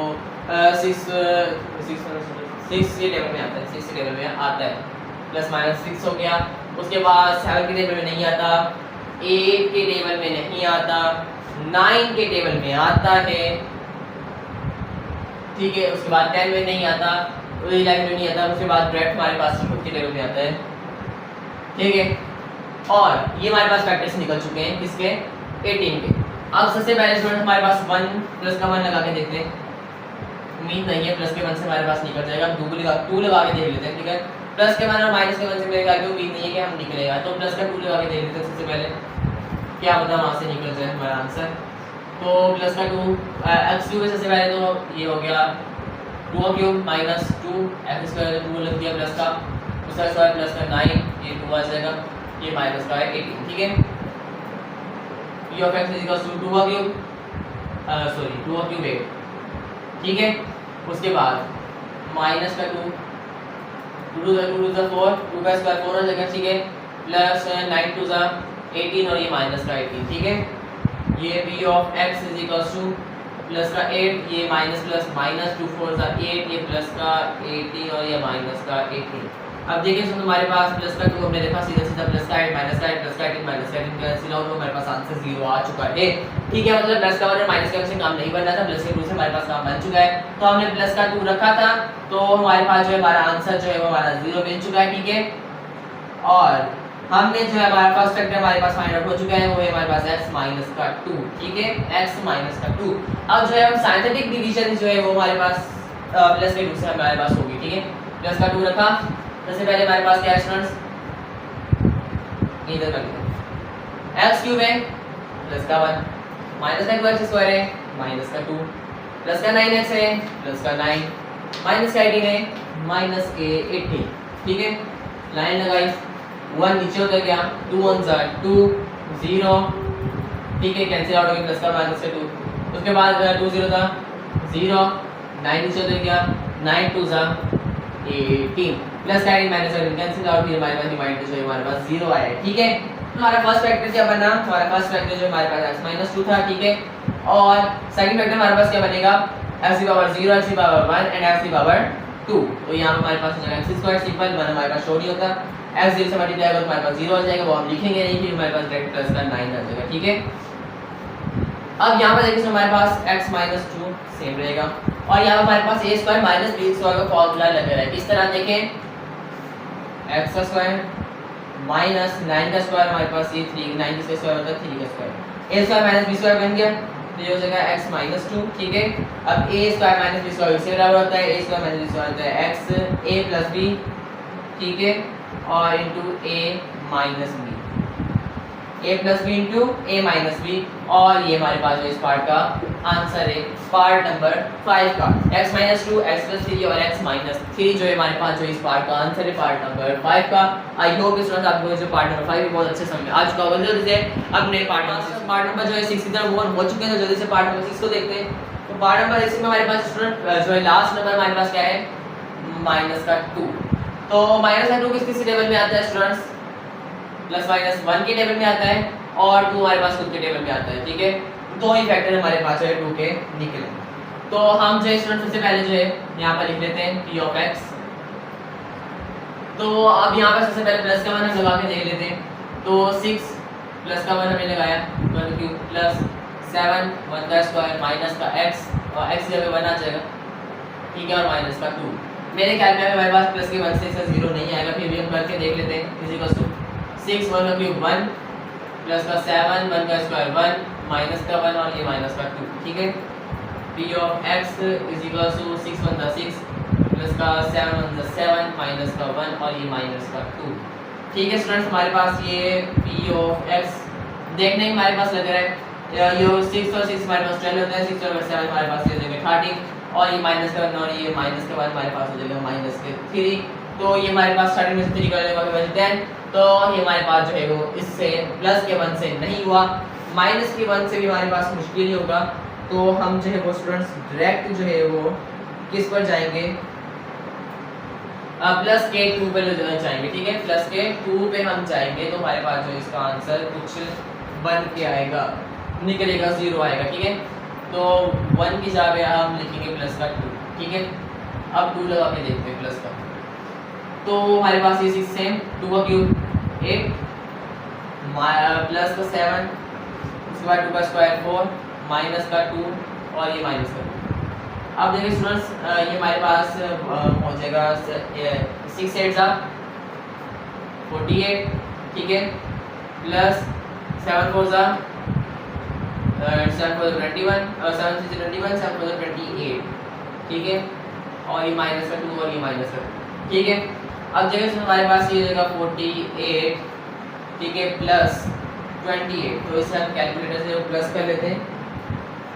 6 के टेबल में आता है, 6 के टेबल में आता है, प्लस माइनस 6 हो गया। उसके बाद 7 के टेबल में नहीं आता, 8 के टेबल में नहीं आता, 9 के टेबल में आता है, ठीक है। उसके बाद 10 में नहीं आता, 11 में नहीं आता। उसके बाद डायरेक्ट हमारे पास 5 के टेबल में आता है, ठीक है। और ये हमारे पास फैक्टर्स निकल चुके हैं किसके 18 के। अब सबसे पहले स्टूडेंट हमारे पास 1 प्लस का 1 लगा के देखते हैं, उम्मीद नहीं है प्लस के 1 से हमारे पास निकल जाएगा, 2 लगा के देख लेते हैं, ठीक है। प्लस के 1 और माइनस के 1 से मेरे ख्याल में उम्मीद नहीं है कि हम निकलेगा, तो प्लस का 2 लगा के देख लेते हैं सबसे पहले, क्या पता वहाँ से निकल जाए हमारा आंसर। तो प्लस का 2 एक्स क्यूब सबसे पहले तो ये हो गया 2 क्यूब माइनस 2 एक्स स्क्वायर 2 लग दिया प्लस का, उसका स्क्वायर प्लस का 9 ये 2 आ जाएगा, ये माइनस का है 18, ठीक है। p of x equals to 2 cube 8, ठीक है। उसके बाद माइनस का 2 2 2 4 2 का स्क्वायर 4 हो जाएगा, ठीक है, प्लस 9 2 18 और ये माइनस का 18, ठीक है। ये p of x equals two plus का 8, ये माइनस प्लस माइनस 2 4 8, ये प्लस का 18 और ये माइनस का 18। अब देखिए सुनो हमारे पास प्लस का 2 हमने देखा सीधा सीधा प्लस का 8 माइनस का 8 प्लस का 18 माइनस का 18 कैंसिल आउट, हमारे पास आंसर 0 आ चुका है, ठीक है। मतलब प्लस का 1 और माइनस का 1 से काम नहीं बन रहा था, प्लस के 2 से हमारे पास काम बन चुका है। तो हमने प्लस का 2 रखा था, तो हमारे पास जो है हमारा आंसर जो है वो हमारा 0 बन चुका है, ठीक है। और हमने जो है हमारा फर्स्ट फैक्टर हमारे पास फाइंड आउट हो चुका है, वो है हमारे पास x माइनस का 2, ठीक है, x माइनस का 2। अब जो है हम साइंटिफिक डिवीजन जो है वो हमारे पास प्लस के 2 से हमारे पास होगी, ठीक है। प्लस का 2 रखा, सबसे पहले हमारे पास क्या है स्टूडेंट्स, इधर कर देते x क्यूब है प्लस का 1 माइनस का 2x स्क्वायर है माइनस का 2 प्लस का 9x है प्लस का 9 माइनस का 18 है माइनस के 18, ठीक है। लाइन लगाई, 1 नीचे उतर गया, 2 1 जा 2 0, ठीक है, कैंसिल आउट हो गया प्लस का माइनस का 2, उसके बाद 2 0 था 0, 9 नीचे उतर गया, 9 2 जा 18 प्लस का 18 माइनस का 18 कैंसिल आउट, फिर हमारे पास डिवाइड जो है हमारे पास 0 आया है, ठीक है। हमारा फर्स्ट फैक्टर क्या बना, हमारा फर्स्ट फैक्टर जो हमारे पास x - 2 था, ठीक है। और सेकंड फैक्टर हमारे पास क्या बनेगा, x की पावर 0 x की पावर 1 एंड x की पावर 2, तो यहां पे हमारे पास हो जाएगा x² सिंपल, 1 हमारे पास शो नहीं होता, x 0 से मल्टीप्लाई होगा तो हमारे पास 0 आ जाएगा, वो हम लिखेंगे नहीं, फिर हमारे पास डायरेक्ट प्लस का 9 आ जाएगा, ठीक है। अब यहां पर देखिए हमारे पास x - 2 सेम रहेगा और यहां हमारे पास a² - b² का फार्मूला लगा है, इस तरह देखें x² माइनस 9 का स्क्वायर हमारे पास ये 3 9 का स्क्वायर होता है 3 का स्क्वायर, a² - b² बन गया, तो ये हो जाएगा x - 2, ठीक है। अब a² - b² इससे बराबर होता है a² - b² होता है x a + b, ठीक है, और into a - b, a + b into a - b, और ये हमारे पास जो इस पार्ट का आंसर है पार्ट नंबर 5 का, x - 2 x + 3 और x - 3 जो है हमारे पास जो इस पार्ट का आंसर है पार्ट नंबर 5 का। आई होप स्टूडेंट्स आपको जो पार्ट नंबर 5 है बहुत अच्छे समझ में आ चुका होगा। जल्दी से अपने पार्ट नंबर जो है 6 की तरफ मूव ऑन हो चुके हैं, तो जल्दी से पार्ट नंबर 6 को देखते हैं। तो पार्ट नंबर 6 में हमारे पास स्टूडेंट जो है लास्ट नंबर हमारे पास क्या है -2, तो -2 किस टेबल में आता है स्टूडेंट्स, +-1 के टेबल में आता है और 2 हमारे पास खुद के टेबल में आता है, ठीक है। दो ही फैक्टर हमारे पास है 2 के निकले, तो हम जो स्टूडेंट सबसे पहले जो है यहाँ पर लिख लेते हैं p ऑफ x। तो अब यहाँ पर सबसे पहले प्लस का 1 हम लगा के देख लेते हैं, तो 6 प्लस का 1 हमने लगाया 1 क्यूब प्लस 7 1 का स्क्वायर माइनस का x और x की जगह 1 आ जाएगा, ठीक है, और माइनस का 2। मेरे ख्याल में हमारे पास प्लस के 1 से इसका 0 नहीं आएगा, फिर भी हम करके देख लेते हैं। इज इक्वल टू 6 1 का क्यूब 1 प्लस का 7 1 का स्क्वायर 1 माइनस का 1 और ये माइनस का 2, ठीक है। p of x is equal to 6 1 6 plus का 7 1 7 माइनस का 1 और ये माइनस का 2, ठीक है स्टूडेंट्स। हमारे पास ये p ऑफ x देखने में हमारे पास लग रहा है ये 6 और 6 हमारे पास 12 होता है, 6 और 7 हमारे पास ये हो जाएगा 13 और ये माइनस का 1 और ये माइनस का 1 हमारे पास हो जाएगा माइनस के 3, तो ये हमारे पास 13 में से 3 कर देगा तो 10, तो ये हमारे पास जो है वो इससे प्लस के 1 से नहीं हुआ, माइनस के 1 से भी हमारे पास मुश्किल ही होगा, तो हम जो है वो स्टूडेंट्स डायरेक्ट जो है वो किस पर जाएंगे, प्लस के 2 पे जाएंगे, ठीक है। प्लस के 2 पे हम जाएंगे तो हमारे पास जो इसका आंसर कुछ बन के आएगा, निकलेगा 0 आएगा, ठीक है। तो 1 की जगह हम लिखेंगे प्लस का 2, ठीक है। अब 2 लगा के देखते हैं प्लस का, तो हमारे पास ये 6 सेम 2 का क्यूब 8 प्लस का 7 उसके बाद 2 का स्क्वायर 4 माइनस का 2 और ये माइनस का 2। अब देखिए स्टूडेंट्स ये हमारे पास हो जाएगा 6 8 सा 48, ठीक है, प्लस 7 4 सा 7 4 21 और 7 6 21 7 4 28, ठीक है, और ये माइनस का 2 और ये माइनस का 2, ठीक है। अब देखिए हमारे पास ये हो जाएगा 48, ठीक है, प्लस 28, तो इसे हम कैलकुलेटर से प्लस कर लेते हैं,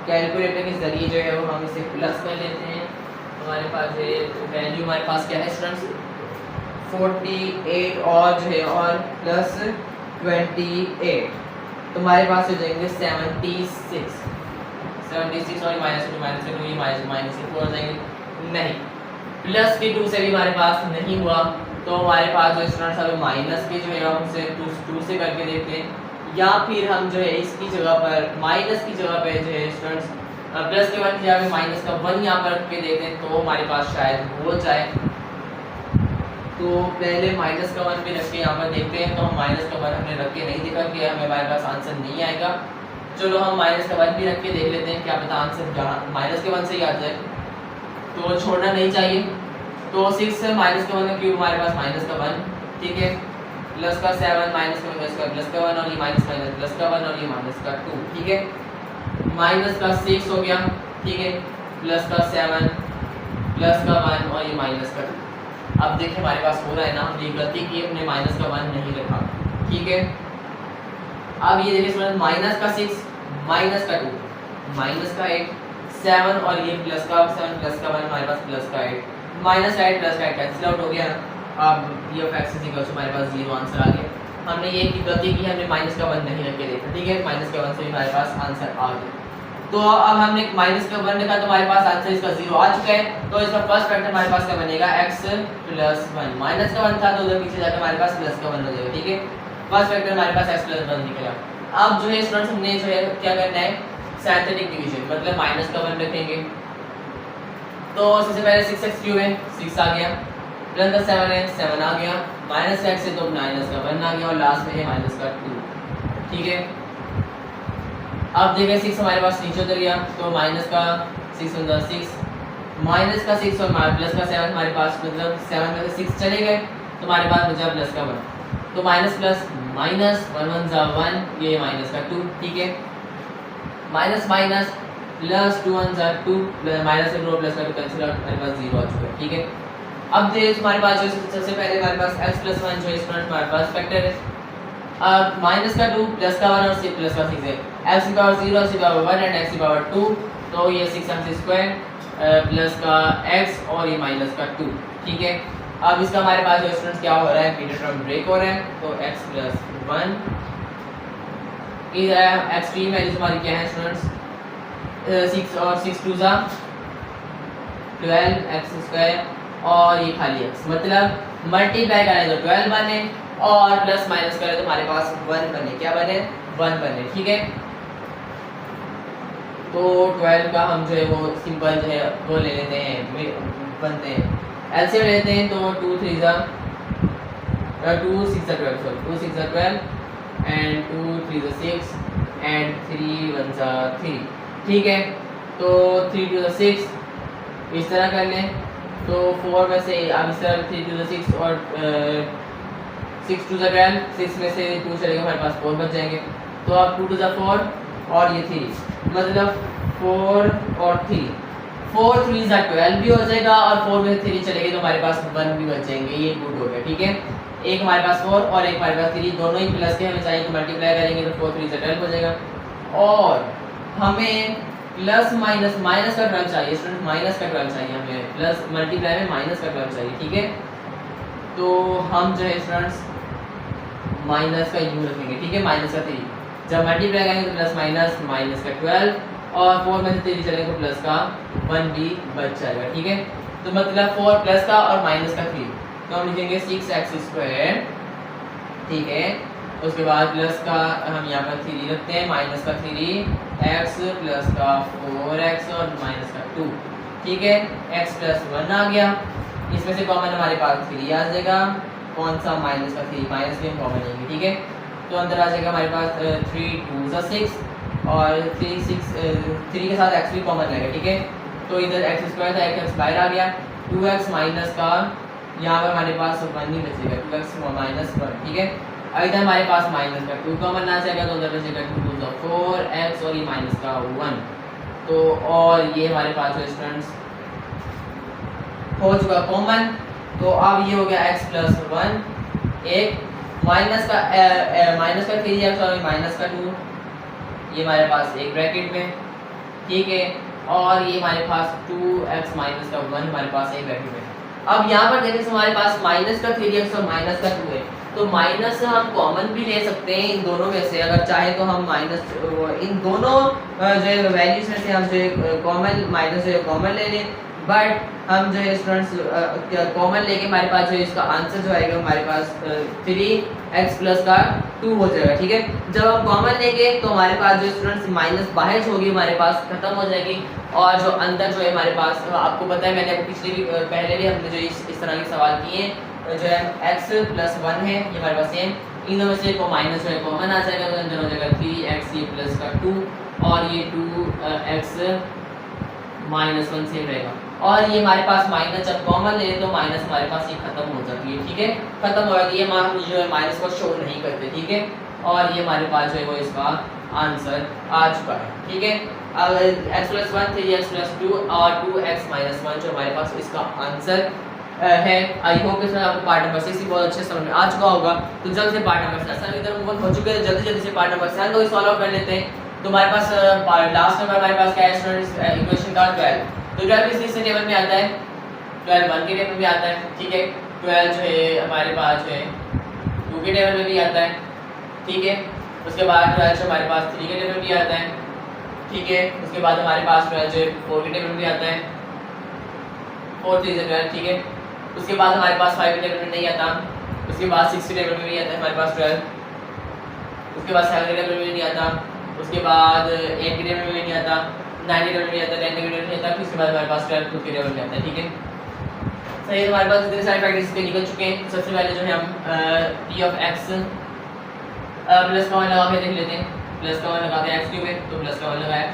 कैलकुलेटर के जरिए जो है वो हम इसे प्लस कर लेते हैं। हमारे पास है वैल्यू हमारे पास क्या है स्टूडेंट्स 48 और जो है और प्लस 28, तो हमारे पास हो जाएंगे 76 और माइनस 2 ये माइनस 4 हो जाएंगे, नहीं प्लस के 2 से भी हमारे पास नहीं हुआ, तो हमारे पास जो स्टूडेंट्स अभी माइनस के जो है हम उसे 2 से करके देखते हैं, या फिर हम जो है इसकी जगह पर माइनस की जगह पे जो है स्टूडेंट्स प्लस के 1 की जगह माइनस का 1 यहाँ पर रख के देखते हैं, तो हमारे पास शायद हो जाए। तो पहले माइनस का 1 भी रख के यहाँ पर देखते हैं, तो हम माइनस का 1 हमने रख के नहीं देखा कि हमें हमारे पास आंसर नहीं आएगा, चलो हम माइनस का 1 भी रख के देख लेते हैं, क्या पता आंसर जहाँ माइनस के 1 से ही आ जाए, तो छोड़ना नहीं चाहिए। तो 6 से माइनस का 1 का क्यूब हमारे पास माइनस का 1, ठीक है, प्लस का 7 माइनस का 1 का प्लस का 1 और ये माइनस प्लस का 1 और ये माइनस का 2, ठीक है, माइनस का 6 हो गया, ठीक है, प्लस का 7 प्लस का 1 और ये माइनस का 2। अब देखिए हमारे पास हो रहा है ना, हमने गलती की, हमने माइनस का 1 नहीं रखा, ठीक है। अब ये देखिए स्टूडेंट माइनस का 6 माइनस का 2 माइनस का 8 7 और ये प्लस का 7 प्लस का 1 हमारे पास प्लस का 8 माइनस का 8 प्लस का 8 कैंसिल आउट हो गया ना। अब ये x हमारे पास 0 आंसर आ गया। हमने ये की गलती की, हमने माइनस का 1 नहीं रख के देखा, ठीक है। माइनस का 1 से हमारे पास आंसर आ गया। तो अब हमने माइनस का 1 रखा तो हमारे पास आंसर इसका 0 आ चुका है। तो इसका फर्स्ट फैक्टर हमारे पास क्या बनेगा, x प्लस 1। माइनस का 1 था तो उधर पीछे जाकर हमारे पास प्लस का 1 हो जाएगा, ठीक है। फर्स्ट फैक्टर हमारे पास x प्लस 1 निकला। अब जो है स्टूडेंट्स हमने जो है क्या करना है, सिंथेटिक डिवीजन, मतलब माइनस का 1 रखेंगे। तो सबसे पहले 6x क्यूब है, 6 आ गया, प्लस का 7 है, 7 आ गया, माइनस x है तो माइनस का 1 आ गया और लास्ट में है माइनस का 2, ठीक है। अब देखिए 6 हमारे पास नीचे उतर गया तो माइनस का 6 होगा 6, माइनस का 6 और प्लस का 7 हमारे पास, मतलब 7 में से 6 चले गए तो हमारे पास बचा प्लस का 1। तो माइनस प्लस माइनस 1 1 जा 1, ये माइनस का 2, ठीक है। माइनस माइनस प्लस 2 1 जा 2, माइनस का 2 प्लस का 2 कैंसिल आउट, हमारे पास 0 आ चुका है, ठीक है। अब देखिए हमारे पास जो सबसे पहले हमारे पास x प्लस 1 जो स्टूडेंट हमारे पास फैक्टर है। अब माइनस का 2 प्लस का 1 और प्लस का 6 है, x की पावर 0 x की पावर 1 एंड x की पावर 2, तो ये 6x स्क्वायर प्लस का x और ये माइनस का 2, ठीक है। अब इसका हमारे पास जो स्टूडेंट्स क्या हो रहा है, पीरियड टर्म ब्रेक हो रहा है, तो x प्लस 1 इधर एक्सट्रीम वैल्यूज हमारी क्या है स्टूडेंट्स, 6 और 6 2 जा 12 x स्क्वायर और ये खाली x, मतलब मल्टीप्लाई करें तो 12 बने और प्लस माइनस करें तो हमारे पास 1 बने, क्या बने 1 बने, ठीक है। तो 12 का हम जो है वो सिंपल जो है वो ले लेते हैं, बनते हैं एलसीएम लेते हैं, तो 2 3 जा 2 6 जा 12, सॉरी 2 6 जा 12 एंड 2 3 जा 6 एंड 3 1 जा 3, ठीक है। तो 3 2 जा 6 इस तरह कर लें, तो 4 में से अब इस तरह 3 2 जा 6 और 6 2 जा 12, 6 में से 2 चलेगा हमारे पास 4 बच जाएंगे, तो अब 2 2 जा 4 और ये 3, मतलब 4 और 3, 4 3 जा 12 भी हो जाएगा और 4 में से 3 चलेगी तो हमारे पास 1 भी बच जाएंगे, ये गुड हो गया, ठीक है। एक हमारे पास 4 और एक हमारे पास 3, दोनों ही प्लस के हमें चाहिए, तो मल्टीप्लाई करेंगे तो 4 3 जा 12 हो जाएगा और हमें प्लस माइनस माइनस का टर्म चाहिए स्टूडेंट, माइनस का टर्म चाहिए हमें, प्लस मल्टीप्लाई में माइनस का टर्म चाहिए, ठीक है। तो हम जो है स्टूडेंट्स माइनस का यू रखेंगे, ठीक है, माइनस का 3, जब मल्टीप्लाई करेंगे तो प्लस माइनस माइनस का 12 और 4 में से 3 चलेंगे तो प्लस का 1 भी बच जाएगा, ठीक है। तो मतलब 4 प्लस का और माइनस का 3, तो हम लिखेंगे 6x स्क्वायर, ठीक है। उसके बाद प्लस का हम यहाँ पर 3 रखते हैं, माइनस का 3x प्लस का 4x और माइनस का 2, ठीक है। x प्लस 1 आ गया, इसमें से कॉमन हमारे पास 3 आ जाएगा, कौन सा माइनस का 3, माइनस भी हम कॉमन लेंगे, ठीक है। तो अंदर आ जाएगा हमारे पास 3 2 जा 6 और 3 के साथ x भी कॉमन लगेगा, ठीक है। तो इधर x स्क्वायर था, x बाहर आ गया, 2x माइनस का यहाँ पर हमारे पास 1 ही बचेगा, 2x माइनस 1, ठीक है। इधर हमारे पास माइनस का 2 कॉमन आ जाएगा, तो उधर बचेगा 2 2 4x और ये माइनस का 1, तो और ये हमारे पास जो स्टूडेंट्स हो चुका कॉमन। तो अब ये हो गया x प्लस 1, एक माइनस का 3x और माइनस का 2, ये हमारे पास एक ब्रैकेट में, ठीक है। और ये हमारे पास 2x माइनस का 1 हमारे पास एक ब्रैकेट में। अब यहाँ पर देखिए हमारे पास माइनस का 3x और माइनस का 2 है, तो माइनस हम कॉमन भी ले सकते हैं इन दोनों में से, अगर चाहे तो हम माइनस इन दोनों जो वैल्यूज में से हम जो कॉमन माइनस जो कॉमन ले लें, बट हम जो है स्टूडेंट्स कॉमन लेके हमारे पास जो इसका आंसर जो आएगा हमारे पास 3x प्लस का 2 हो जाएगा, ठीक है। जब हम कॉमन लेंगे तो हमारे पास जो स्टूडेंट्स माइनस बाहर जो होगी हमारे पास खत्म हो जाएगी, और जो अंदर जो है हमारे पास, आपको पता है मैंने पिछले भी पहले भी हमने जो इस तरह के सवाल किए हैं, जो है x प्लस 1 है ये हमारे पास सेम, इन दोनों में से को माइनस जो है कॉमन आ जाएगा, तो अंदर हो जाएगा 3x ये प्लस का 2 और ये 2x माइनस 1 सेम रहेगा, और ये हमारे पास माइनस जब कॉमन ले तो माइनस हमारे पास ये खत्म हो जाती है, ठीक है, खत्म हो जाती है, हम जो है माइनस को शो नहीं करते, ठीक है। और ये हमारे पास जो है वो इसका आंसर आ चुका है, ठीक है। अब x + 1 3x + 2 और 2x - 1 जो हमारे पास इसका आंसर है। आई होप इसमें आपको पार्ट नंबर 6 बहुत अच्छे समझ में आ चुका होगा। तो जल्द से पार्ट नंबर 7 की तरफ मूव हो चुके हैं, जल्दी से पार्ट नंबर 7 को सॉल्व कर लेते हैं। तो हमारे पास लास्ट नंबर हमारे पास क्या है स्टूडेंट्स, इक्वेशन का 12। तो 12 इस टेबल में आता है, 12 1 के टेबल में आता है, ठीक है। 12 जो है हमारे पास जो है 2 के टेबल में भी आता है, ठीक है। उसके बाद 12 जो हमारे पास 3 के टेबल में भी आता है, ठीक है। उसके बाद हमारे पास 12 जो है 4 के टेबल में भी आता है, 4 3 से 12, ठीक है। उसके बाद हमारे पास 5 के टेबल में नहीं आता, उसके बाद 6 के टेबल में भी आता है हमारे पास 12, उसके बाद 7 के टेबल में नहीं आता, उसके बाद 8 के टेबल में नहीं आता, 9 के टेबल में नहीं आता, 10 के टेबल में नहीं आता, उसके बाद हमारे पास 12 के टेबल में आता है, ठीक है। सही है, हमारे पास इतने सारे फैक्टर्स पे निकल चुके हैं। सबसे पहले जो है हम p of x प्लस का 1 लगा के देख लेते हैं। प्लस का 1 लगाते हैं x क्यूब है, तो प्लस का 1 लगाया,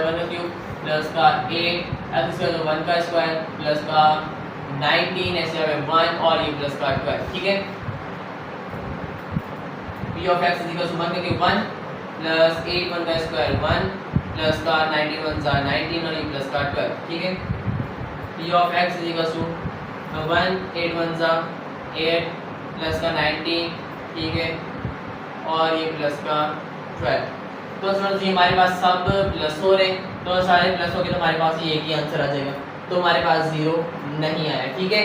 1 का क्यूब प्लस का 8 x स्क्वायर, तो 1 का स्क्वायर प्लस का 19 ऐसे यहाँ पे 1 और ये प्लस का 12, ठीक है। p of x = 1 का क्यूब 1 प्लस 8 1 का स्क्वायर 1 प्लस का 19 1 जा 19 और ये प्लस का 12, ठीक है। p of x = 1 8 1 जा 8 प्लस का 19, ठीक है, और ये प्लस का 12। तो स्टूडेंट्स ये हमारे पास सब प्लस हो रहे हैं, तो सारे प्लस हो गए तो हमारे पास ये एक ही आंसर आ जाएगा, तो हमारे पास 0 नहीं आया, ठीक है।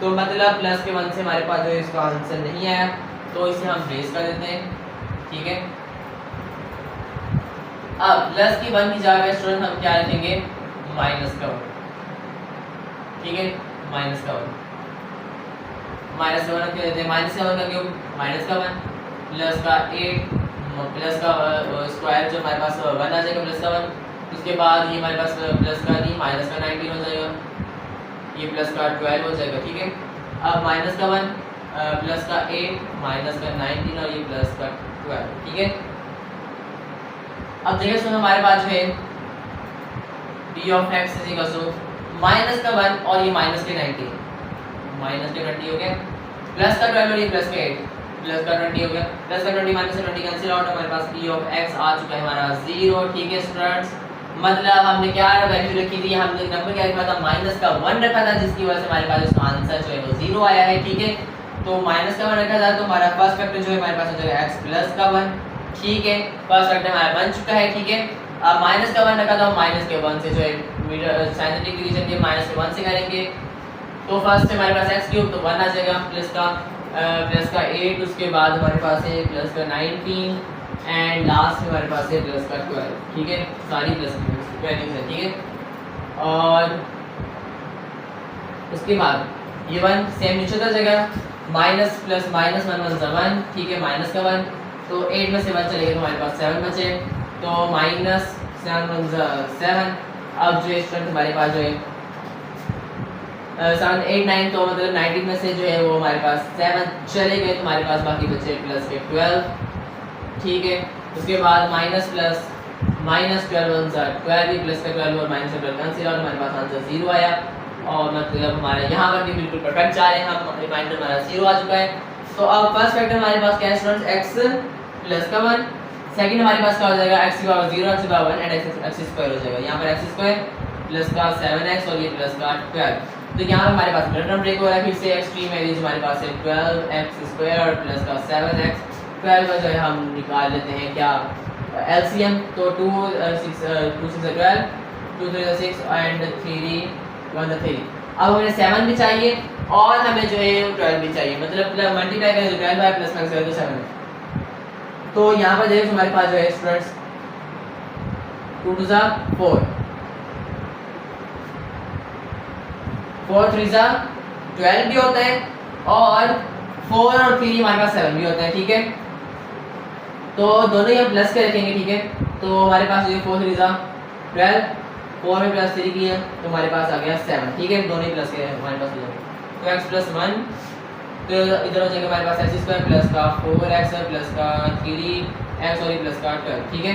तो मतलब प्लस के 1 से हमारे पास जो इसका आंसर नहीं आया, तो इसे हम ब्रेस कर देते हैं, ठीक है। अब प्लस की 1 की जगह स्टूडेंट हम क्या रखेंगे, माइनस का 1, ठीक है, माइनस का 1 रख देते हैं। माइनस का 1 का क्यूब माइनस का 1 प्लस का 8 प्लस का स्क्वायर जो हमारे पास 1 आ जाएगा प्लस का 1, उसके बाद ये हमारे पास प्लस का नहीं माइनस का 19 हो जाएगा, ये प्लस का 12 हो जाएगा, ठीक है। अब माइनस का 1 प्लस का 8 माइनस का 19 और ये प्लस का 12, ठीक है। अब देखिए सुनो हमारे पास जो है p of x = माइनस का 1 और ये माइनस के 19, माइनस के 20 हो गया, प्लस का 12 और ये प्लस के 8 प्लस का 20 हो गया, प्लस का 20 माइनस का 20 कैंसिल आउट, हमारे पास p of x आ चुका है हमारा 0, ठीक है स्टूडेंट्स। मतलब हमने क्या वैल्यू रखी थी, हमने नंबर क्या रखा था, माइनस का 1 रखा था, जिसकी वजह से हमारे पास इसका आंसर जो है वो 0 आया है, ठीक है। तो माइनस का 1 रखा था, तो हमारा फर्स्ट फैक्टर जो है हमारे पास हो जाएगा x प्लस का 1, ठीक है। फर्स्ट फैक्टर हमारा बन चुका है, ठीक है। अब माइनस का 1 रखा था, माइनस के 1 से जो है साइंटिफिक डिवीजन के माइनस के 1 से करेंगे, तो फर्स्ट से हमारे पास x क्यूब तो 1 आ जाएगा प्लस का 8, उसके बाद हमारे पास है प्लस का 19 एंड लास्ट में हमारे पास है प्लस का 12, ठीक है। सारी प्लस वैल्यूज है, ठीक है। और उसके बाद ये 1 सेम नीचे उतर जाएगा, माइनस प्लस माइनस 1 1 = 1, ठीक है, माइनस का 1, तो 8 में से 1 चलेगा तो हमारे पास 7 बचे, तो माइनस 7 1 = 7। अब जो स्टूडेंट हमारे पास जो है 7 8 9, तो मतलब 19 में से जो है वो हमारे पास 7 चले गए, तो हमारे पास बाकी बचे प्लस के 12, ठीक है। उसके बाद माइनस प्लस माइनस 12 1 = 12, भी प्लस का 12 और माइनस का 12 कैंसिल आउट, हमारे पास आंसर 0 आया, और मतलब हमारे यहाँ पर भी बिल्कुल परफेक्ट जा रहे हैं हम, रिमाइंडर हमारा 0 आ चुका है। तो अब फर्स्ट फैक्टर हमारे पास क्या है स्टूडेंट्स, x प्लस का 1, सेकंड हमारे पास क्या हो जाएगा, x की पावर 0 x की पावर 1 एंड x स्क्वायर हो जाएगा, यहाँ पर x स्क्वायर प्लस का 7x और ये प्लस का 12। तो यहाँ पर हमारे पास मिडल टर्म ब्रेक हो रहा है, फिर से एक्सट्रीम वैल्यूज हमारे पास है 12x² और प्लस का 7x, 12 का जो है हम निकाल लेते हैं क्या LCM, तो 2 6 2 6 12 2 3 6 एंड 3 1 3। अब हमें 7 भी चाहिए और हमें जो है 12 भी चाहिए, मतलब मल्टीप्लाई करें तो 12 बाय प्लस का 7। तो यहाँ पर देखो हमारे पास जो है स्टूडेंट्स 2 2 4 4 3 12 भी होता है और 4 और 3 हमारे पास 7 भी होता है, ठीक है। तो दोनों ही हम प्लस के रखेंगे, ठीक है। तो हमारे पास ये 4 3 12, 4 में प्लस 3 किया तो हमारे पास आ गया 7, ठीक है। दोनों ही प्लस के हमारे पास हो जाएंगे, तो x प्लस 1 तो इधर हो जाएगा हमारे पास x स्क्वायर प्लस का 4x प्लस का 3x और ये प्लस का 12, ठीक है।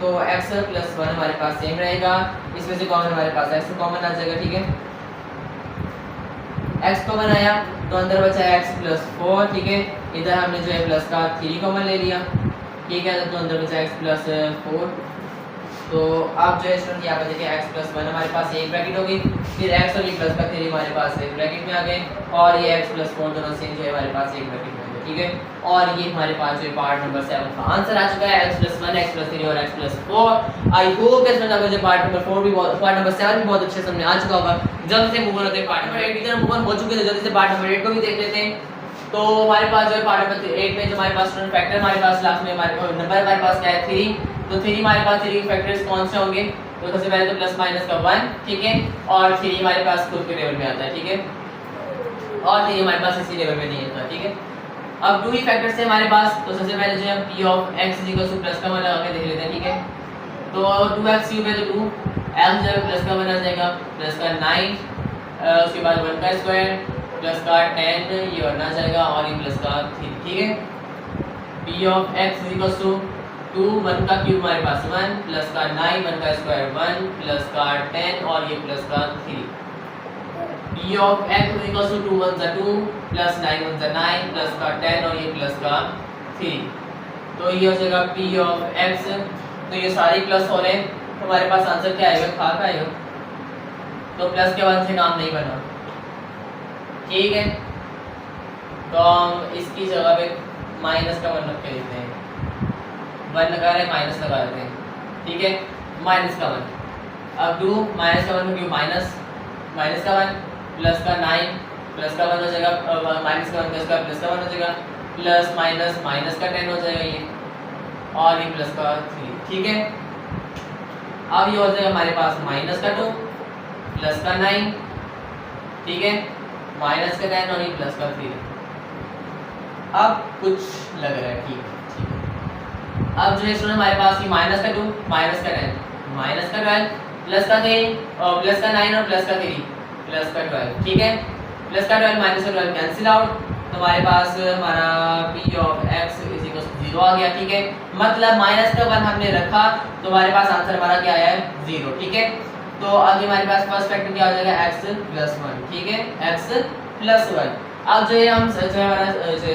तो x प्लस 1 हमारे पास सेम रहेगा, इसमें से कॉमन हमारे पास x कॉमन आ जाएगा, ठीक है। x कॉमन आया तो अंदर बचा x प्लस 4, ठीक है। इधर हमने जो है प्लस का 3 कॉमन ले लिया, ठीक है। तो अंदर बचा x प्लस 4 तो अब जो है स्टूडेंट यहाँ पे देखिए x प्लस 1 हमारे पास एक ब्रैकेट होगी, फिर x और ये प्लस का 3 हमारे पास एक ब्रैकेट में आ गए, और ये x प्लस 4 दोनों सेम जो है हमारे पास एक ब्रैकेट में आ गए, ठीक है। और ये हमारे पास जो पार्ट नंबर 7 का आंसर आ चुका है, x प्लस 1 x प्लस 3 और x प्लस 4। आई होप कि इसमें आपको जो पार्ट नंबर 4 भी पार्ट नंबर 7 भी बहुत अच्छे समझ आ चुका होगा। जल्द से मूव ऑन होते हैं पार्ट नंबर 8 की तरफ। मूव ऑन हो चुके हैं, जल्दी से पार्ट नंबर 8 को भी देख लेते हैं। तो हमारे पास जो है पार्ट नंबर 8 में जो हमारे पास स्टूडेंट फैक्टर हमारे पास लास्ट में हमारे नंबर हमारे पास क्या है 3। तो 3 हमारे पास 3 फैक्टर्स कौन से होंगे, तो सबसे पहले तो प्लस माइनस का 1, ठीक है, और 3 हमारे पास खुद के टेबल में आता है, ठीक है, और 3 हमारे पास इसी टेबल में नहीं आता, ठीक है। अब 2 ही फैक्टर्स है हमारे पास, तो सबसे पहले जो है p ऑफ x प्लस का 1 लगा के देख लेते हैं, ठीक है। तो 2x क्यूब है तो 2 x जो है प्लस का 1 आ जाएगा, प्लस का 9, उसके बाद 1 का स्क्वायर प्लस का 10 ये और आ जाएगा, और ये प्लस का 3, ठीक है। p ऑफ x 2 1 का क्यूब हमारे पास 1 प्लस का 9 1 का स्क्वायर 1 प्लस का 10 और ये प्लस का 3। p of x 2 1 2 plus 9 1 9 plus का 10 और ये प्लस का 3। तो ये हो जाएगा p ऑफ x। तो ये सारे प्लस हो रहे हैं, तो हमारे पास आंसर क्या आएगा, खा का आएगा। तो प्लस के 1 से काम नहीं बना, ठीक है। तो हम इसकी जगह पे माइनस का 1 रख के देते हैं, 1 लगा रहे माइनस लगा देते हैं, ठीक है, माइनस का 1। अब 2 माइनस का 1 क्यों माइनस का 1 प्लस का 9 प्लस का 1 हो जाएगा, माइनस का 1 का स्क्वायर प्लस का 1 हो जाएगा, प्लस माइनस माइनस का 10 हो जाएगा ये, और ये प्लस का 3, ठीक है। अब ये हो जाएगा हमारे पास माइनस का 2 प्लस का 9, ठीक है, माइनस का 10 और ये प्लस का 3। अब कुछ लग रहा है, ठीक है। अब जो है स्टूडेंट हमारे पास ये माइनस का 2 माइनस का 10 माइनस का 12 प्लस का 3 और प्लस का 9 और प्लस का 3 प्लस का 12, ठीक है। प्लस का 12 माइनस का 12 कैंसिल आउट, तो हमारे पास हमारा p ऑफ x 0 आ गया, ठीक है। मतलब माइनस का 1 हमने रखा तो हमारे पास आंसर हमारा क्या आया है 0, ठीक है। तो आगे हमारे पास फर्स्ट फैक्टर क्या हो जाएगा x प्लस 1, ठीक है, x प्लस 1। अब जो है हम जो है हमारा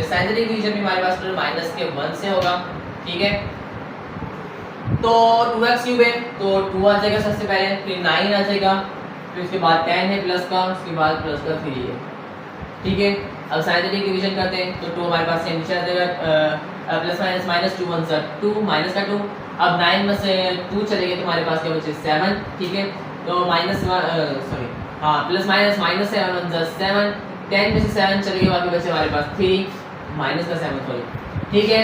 साइंटिफिक डिवीजन भी हमारे पास माइनस के 1 से होगा, ठीक है। तो 2x क्यूब है तो 2 आ जाएगा सबसे पहले, फिर 9 आ जाएगा, फिर उसके बाद 10 है प्लस का, उसके बाद प्लस का 3 है, ठीक है। अब साइंटिफिक डिवीजन करते हैं तो 2 हमारे पास से नीचे आ जाएगा, प्लस माइनस माइनस 2 1 2 माइनस का 2। अब 9 में से 2 चलेंगे तो हमारे पास क्या बचे 7, ठीक है। तो माइनस सॉरी हाँ प्लस माइनस माइनस 7 1 7, 10 में से 7 चलेंगे, बाकी बचे हमारे पास 3 माइनस का 7 सॉरी, ठीक है,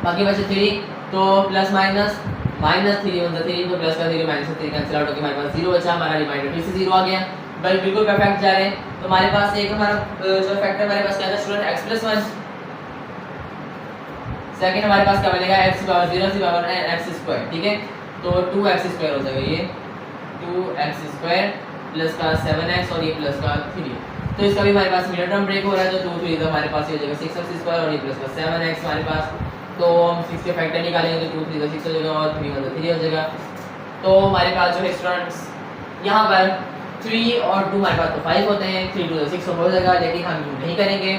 बाकी बचे 3। तो प्लस माइनस माइनस 3 1 3 तो प्लस का 3 माइनस का 3 कैंसिल आउट होकर हमारे पास 0 बचा, हमारा रिमाइंडर फिर से 0 आ गया, बिल्कुल परफेक्ट जा रहे हैं। तो हमारे पास एक हमारा जो फैक्टर हमारे पास क्या था स्टूडेंट x प्लस 1, सेकंड हमारे पास क्या बनेगा x पावर 0 से पावर x स्क्वायर, ठीक है। तो 2x स्क्वायर हो जाएगा, ये 2x स्क्वायर प्लस का 7x और ये प्लस का 3। तो इसका भी हमारे पास मिडल टर्म ब्रेक हो रहा है, तो 2 3 तो हमारे पास ये हो जाएगा 6x स्क्वायर और ये प्लस का 7x हमारे पास। तो हम 6 के फैक्टर निकालेंगे तो 2 3 6 हो जाएगा और 3 1 3 हो जाएगा। तो हमारे पास जो है स्टूडेंट्स यहाँ पर 3 और 2 हमारे पास तो 5 होते हैं, 3 2 6 हो जाएगा, लेकिन हम यूँ नहीं करेंगे,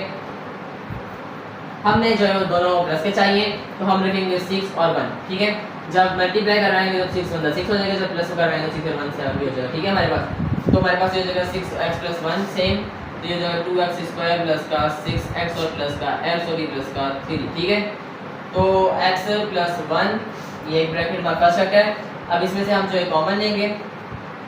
हमने जो है दोनों प्लस के चाहिए तो हम रखेंगे 6 और 1, ठीक है। जब मल्टीप्लाई करवाएंगे तो 6 1 6 हो जाएगा, जब प्लस करवाएंगे तो 6 1 7 भी हो जाएगा, ठीक है हमारे पास। तो हमारे पास ये हो जाएगा 6x प्लस 1 सेम, तो ये हो जाएगा 2x स्क्वायर प्लस का 6x और प्लस का x और ये प्लस का 3, ठीक है। तो x प्लस 1 ये एक ब्रैकेट में फर्स्ट फैक्टर है। अब इसमें से हम जो है कॉमन लेंगे,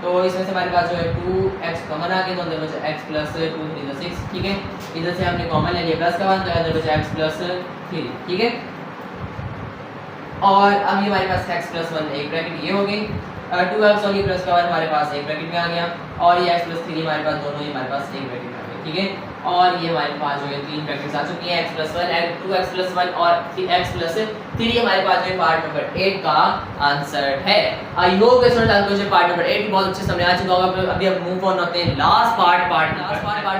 तो इसमें से हमारे पास जो है 2x कॉमन आ गया, तो अंदर बचा x प्लस 2 3 6, ठीक है। इधर से हमने कॉमन ले लिया प्लस का 1, तो अंदर बचा x प्लस 3, ठीक है। और अब ये हमारे पास x प्लस 1 एक ब्रैकेट ये हो गई, 2x और ये प्लस का 1 हमारे पास एक ब्रैकेट में आ गया, और ये x प्लस 3 हमारे पास दोनों ही हमारे पास एक ब्रैकेट में आ गए, ठीक है। और ये हमारे पास जो है 3 ब्रैकेट्स आ चुकी हैं, x plus 1 and 2x plus 1 और x प्लस 3 हमारे पास जो पार्ट नंबर 8 का आंसर है। आई होप स्टूडेंट्स आपको जो पार्ट नंबर 8 बहुत अच्छे समझ आ चुका होगा। अभी हम मूव ऑन होते हैं लास्ट पार्ट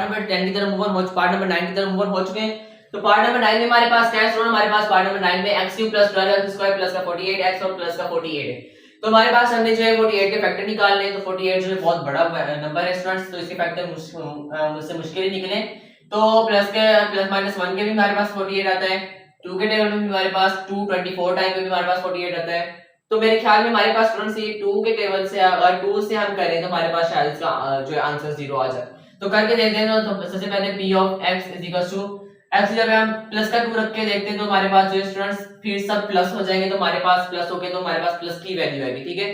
नंबर 10 की तरफ मूव ऑन हो, पार्ट नंबर 9 की तरफ मूव ऑन हो चुके हैं। तो पार्ट नंबर 9 में हमारे पास क्या है स्टूडेंट, हमारे पास पार्ट नंबर 9 में x3 plus 12x square plus का 48x और प्लस का 48 है। तो हमारे पास हमने जो है 48 के फैक्टर निकालने हैं, तो 48 जो है बहुत बड़ा नंबर है स्टूडेंट्स, तो इसके फैक्टर मुझसे मुश्किल ही निकले। तो प्लस माइनस 1 के भी हमारे पास 48 आता है, 2 के टेबल में भी हमारे पास 2 24 टाइम में भी हमारे पास 48 आता है, तो मेरे ख्याल में हमारे पास स्टूडेंट्स ये 2 के टेबल से अगर 2 से हम करें तो हमारे पास शायद इसका जो है आंसर 0 आ जाए। तो करके देखते हैं। तो सबसे पहले p of x is equal to x, जब हम प्लस का 2 रख के देखते हैं तो हमारे पास जो स्टूडेंट्स फिर सब प्लस हो जाएंगे, तो हमारे पास प्लस हो गए तो हमारे पास प्लस की वैल्यू आएगी, ठीक है।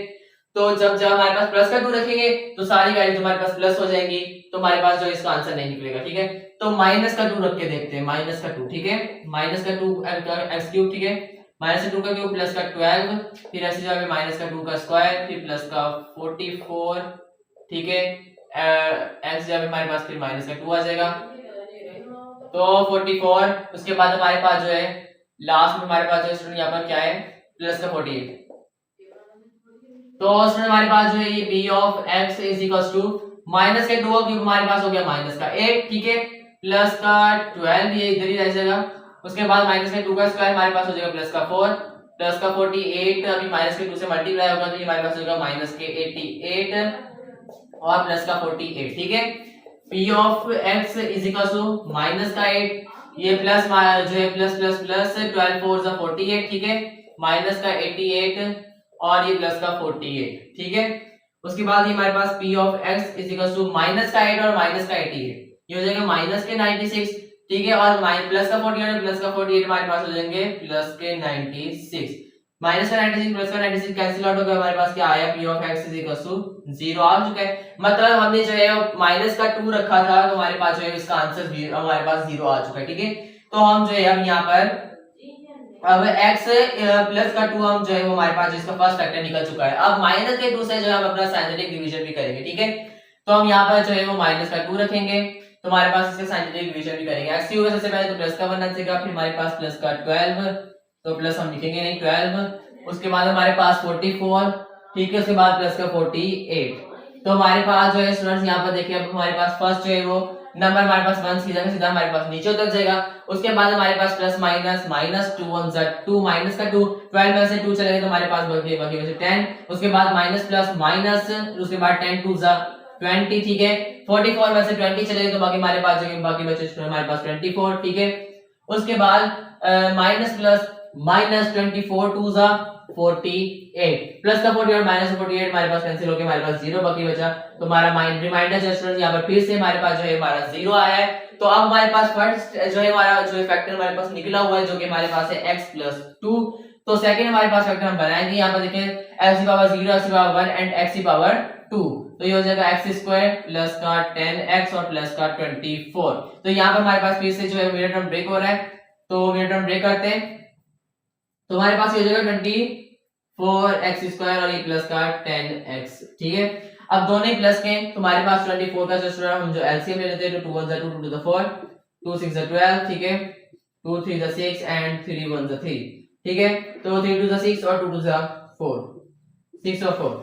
तो जब जब हमारे पास प्लस का 2 रखेंगे तो सारी वैल्यू हमारे पास प्लस हो जाएंगी, तो हमारे पास जो इसका आंसर नहीं निकलेगा, ठीक है। तो माइनस का 2 रख के देखते हैं, माइनस का 2, ठीक है, माइनस का 2 x क्यूब, ठीक है, माइनस का 2 का क्यूब प्लस का 12, फिर ऐसे जाके माइनस का 2 का स्क्वायर, फिर प्लस का 44, ठीक है, x जब हमारे पास फिर माइनस का 2 आ जाएगा तो 44। उसके बाद हमारे पास जो है लास्ट में हमारे पास जो स्टूडेंट यहाँ पर क्या है प्लस का 48। तो स्टूडेंट हमारे पास जो है ये b of x is equal to minus के 2 का क्यूब हमारे पास हो गया माइनस का 8, ठीक है, प्लस का 12 ये इधर ही रह जाएगा। उसके बाद माइनस के 2 का स्क्वायर हमारे पास हो जाएगा प्लस का 4, प्लस का 48, अभी माइनस के 2 से मल्टीप्लाई होगा तो ये हमारे पास हो जाएगा माइनस के 88 और प्लस का 48, ठीक है। p of x is equal to minus का 8, ये प्लस जो है प्लस प्लस प्लस 12 4 जा 48, ठीक है, माइनस का 88 और ये प्लस का 48, ठीक है। उसके बाद ये हमारे पास p of x is equal to minus का 8 और माइनस का 88, ये हो जाएगा माइनस के 96, ठीक है, और प्लस का 48 और प्लस का 48 हमारे पास हो जाएंगे प्लस के 96, माइनस का 96 प्लस का 96 कैंसिल आउट हो गया, हमारे पास क्या आया p of x is equal to 0 आ चुका है। मतलब हमने जो है माइनस का 2 रखा था तो हमारे पास जो है इसका आंसर हमारे पास 0 आ चुका है, ठीक है। तो हम जो है अब यहाँ पर अब x प्लस का 2 हम जो है वो हमारे पास जिसका फर्स्ट फैक्टर निकल चुका है। अब माइनस के 2 से जो है हम अपना साइंटिफिक डिवीजन भी करेंगे, ठीक है। तो हम यहाँ पर जो है वो माइनस का 2 रखेंगे तो हमारे पास इसका साइंटिफिक डिवीजन भी करेंगे। x क्यूब सबसे पहले तो प्लस का 1 आएगा, फिर हमारे पास प्लस का 12, तो प्लस हम लिखेंगे नहीं 12, उसके बाद हमारे पास 44, ठीक है, उसके बाद प्लस का 48। तो हमारे पास जो है स्टूडेंट्स यहाँ पर देखिए अब हमारे पास फर्स्ट जो है वो नंबर हमारे पास 1 सीधा सीधा हमारे पास नीचे उतर जाएगा। उसके बाद हमारे पास प्लस माइनस माइनस 2 1 जा 2 माइनस का 2, 12 में से 2 चलेगा तो हमारे पास बाकी वैसे 10, उसके बाद माइनस प्लस माइनस, उसके बाद 10 2 जा 20, ठीक है, 44 में से 20 चलेगा तो बाकी हमारे पास जो बाकी बचे हमारे पास 24, ठीक है। उसके बाद माइनस प्लस माइनस 24 2 जा 48, प्लस का 48 माइनस 48 हमारे पास कैंसिल हो गया, हमारे पास 0 बाकी बचा। तो हमारा रिमाइंडर जो स्टूडेंट यहाँ पर फिर से हमारे पास जो है हमारा 0 आया है। तो अब हमारे पास फर्स्ट जो है हमारा जो फैक्टर हमारे पास निकला हुआ है जो कि हमारे पास है x प्लस 2। तो सेकंड हमारे पास फैक्टर हम बनाएंगे, यहाँ पर देखें x की पावर 0 x की पावर 1 एंड x की पावर 2, तो ये हो जाएगा x स्क्वायर प्लस का 10x और प्लस का 24। तो यहाँ पर हमारे पास फिर से जो है मिडिल टर्म ब्रेक हो रहा है, तो मिडिल टर्म ब्रेक करते हैं तो हमारे पास ये हो जाएगा 24x स्क्वायर और ये प्लस का 10x, ठीक है। अब दोनों ही प्लस के तो हमारे पास 24 का जो स्टूडेंट हम जो एलसीएम ले लेते हैं तो 2 1 जा 2 2 4 2 6 जा 12, ठीक है, 2 3 जा 6 एंड 3 1 जा 3, ठीक है। तो 3 2 जा 6 और 2 2 जा 4, 6 और 4,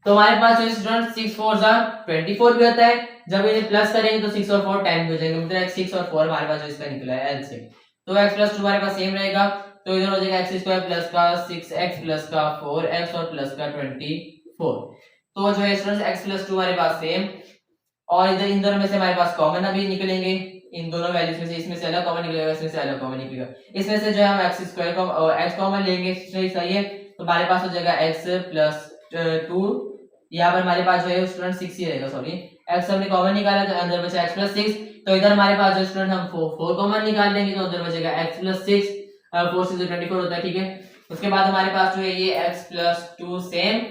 तो हमारे पास जो स्टूडेंट 6 4 जा 24 भी होता है, जब इसे प्लस करेंगे तो 6 और 4 10 भी हो जाएंगे, मतलब 6 और 4 हमारे पास जो इसका निकला है एलसीएम। तो x प्लस 2 हमारे पास सेम रहेगा, तो इधर हो जाएगा x स्क्वायर प्लस का 6x प्लस का 4x और प्लस का 24। तो जो है स्टूडेंट्स x प्लस 2 हमारे पास सेम, और इधर इन दोनों में से हमारे पास कॉमन अभी निकलेंगे, इन दोनों वैल्यूज में से इसमें से अलग कॉमन निकलेगा, इसमें से अलग कॉमन निकलेगा। इसमें से जो है हम x स्क्वायर को x कॉमन लेंगे, सही है, तो हमारे पास हो जाएगा x प्लस 2, यहाँ पर हमारे पास जो है स्टूडेंट 6 ही रहेगा, सॉरी x हमने कॉमन निकाला तो अंदर बचा x प्लस 6, तो इधर हमारे पास जो स्टूडेंट हम 4 कॉमन निकाल लेंगे तो अंदर बचेगा x प्लस 6, 4 से 24 होता है, ठीक है। उसके बाद हमारे पास जो है ये x प्लस 2 सेम,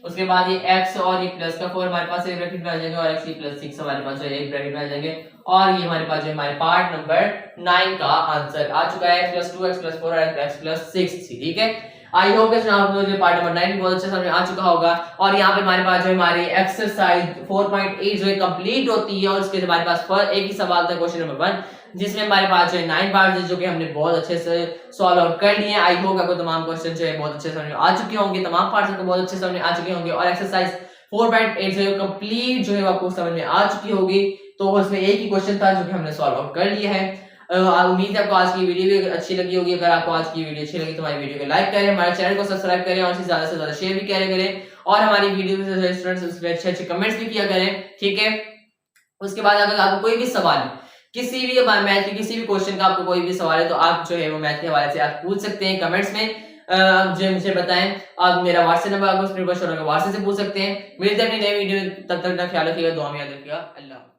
उसके बाद ये x और ये प्लस का 4 हमारे पास एक ब्रैकेट में आ जाएंगे और x प्लस 6 हमारे पास जो है एक ब्रैकेट में आ जाएंगे, और ये हमारे पास जो हमारे पार्ट नंबर 9 का आंसर आ चुका है, x प्लस 2 x प्लस 4 और x प्लस 6, ठीक है। आई होप कि आपको जो पार्ट नंबर 9 बहुत अच्छा समझ आ चुका होगा, और यहाँ पे हमारे पास जो हमारी एक्सरसाइज 4.8 जो है कंप्लीट होती है, और उसके हमारे पास एक ही सवाल था क्वेश्चन नंबर 1, जिसमें हमारे पास जो है 9 पार्ट्स जो कि हमने बहुत अच्छे से सॉल्व आउट कर लिए। आई होप आपको तमाम क्वेश्चन जो है बहुत अच्छे समझ आ चुके होंगे, तमाम पार्ट्स आपको बहुत अच्छे समझ आ चुके होंगे, और एक्सरसाइज 4.8 जो है कंप्लीट जो है आपको समझ में आ चुकी होगी। तो उसमें एक ही क्वेश्चन था जो कि हमने सॉल्व आउट कर लिया है। उम्मीद है आपको आज की वीडियो भी अच्छी लगी होगी। अगर आपको आज की वीडियो अच्छी लगी तो हमारी वीडियो को लाइक करें, हमारे चैनल को सब्सक्राइब करें, और इसे ज्यादा से ज्यादा शेयर भी करें, और हमारी वीडियो के स्टूडेंट्स उस पे अच्छे कमेंट्स भी किया करें, ठीक है। उसके बाद अगर आपको कोई भी सवाल है, किसी भी मैथ के किसी भी क्वेश्चन का आपको कोई भी सवाल है, तो आप जो है वो मैथ के हवाले से आप पूछ सकते हैं कमेंट्स में। जो मुझे बताएं। आप मेरा व्हाट्सएप नंबर आपको स्क्रीन पर शो होगा, व्हाट्सएप से पूछ सकते हैं। मिलते हैं अपनी नई वीडियो, तब तक का ख्याल रखिएगा, दुआ में याद रखिएगा। अल्लाह।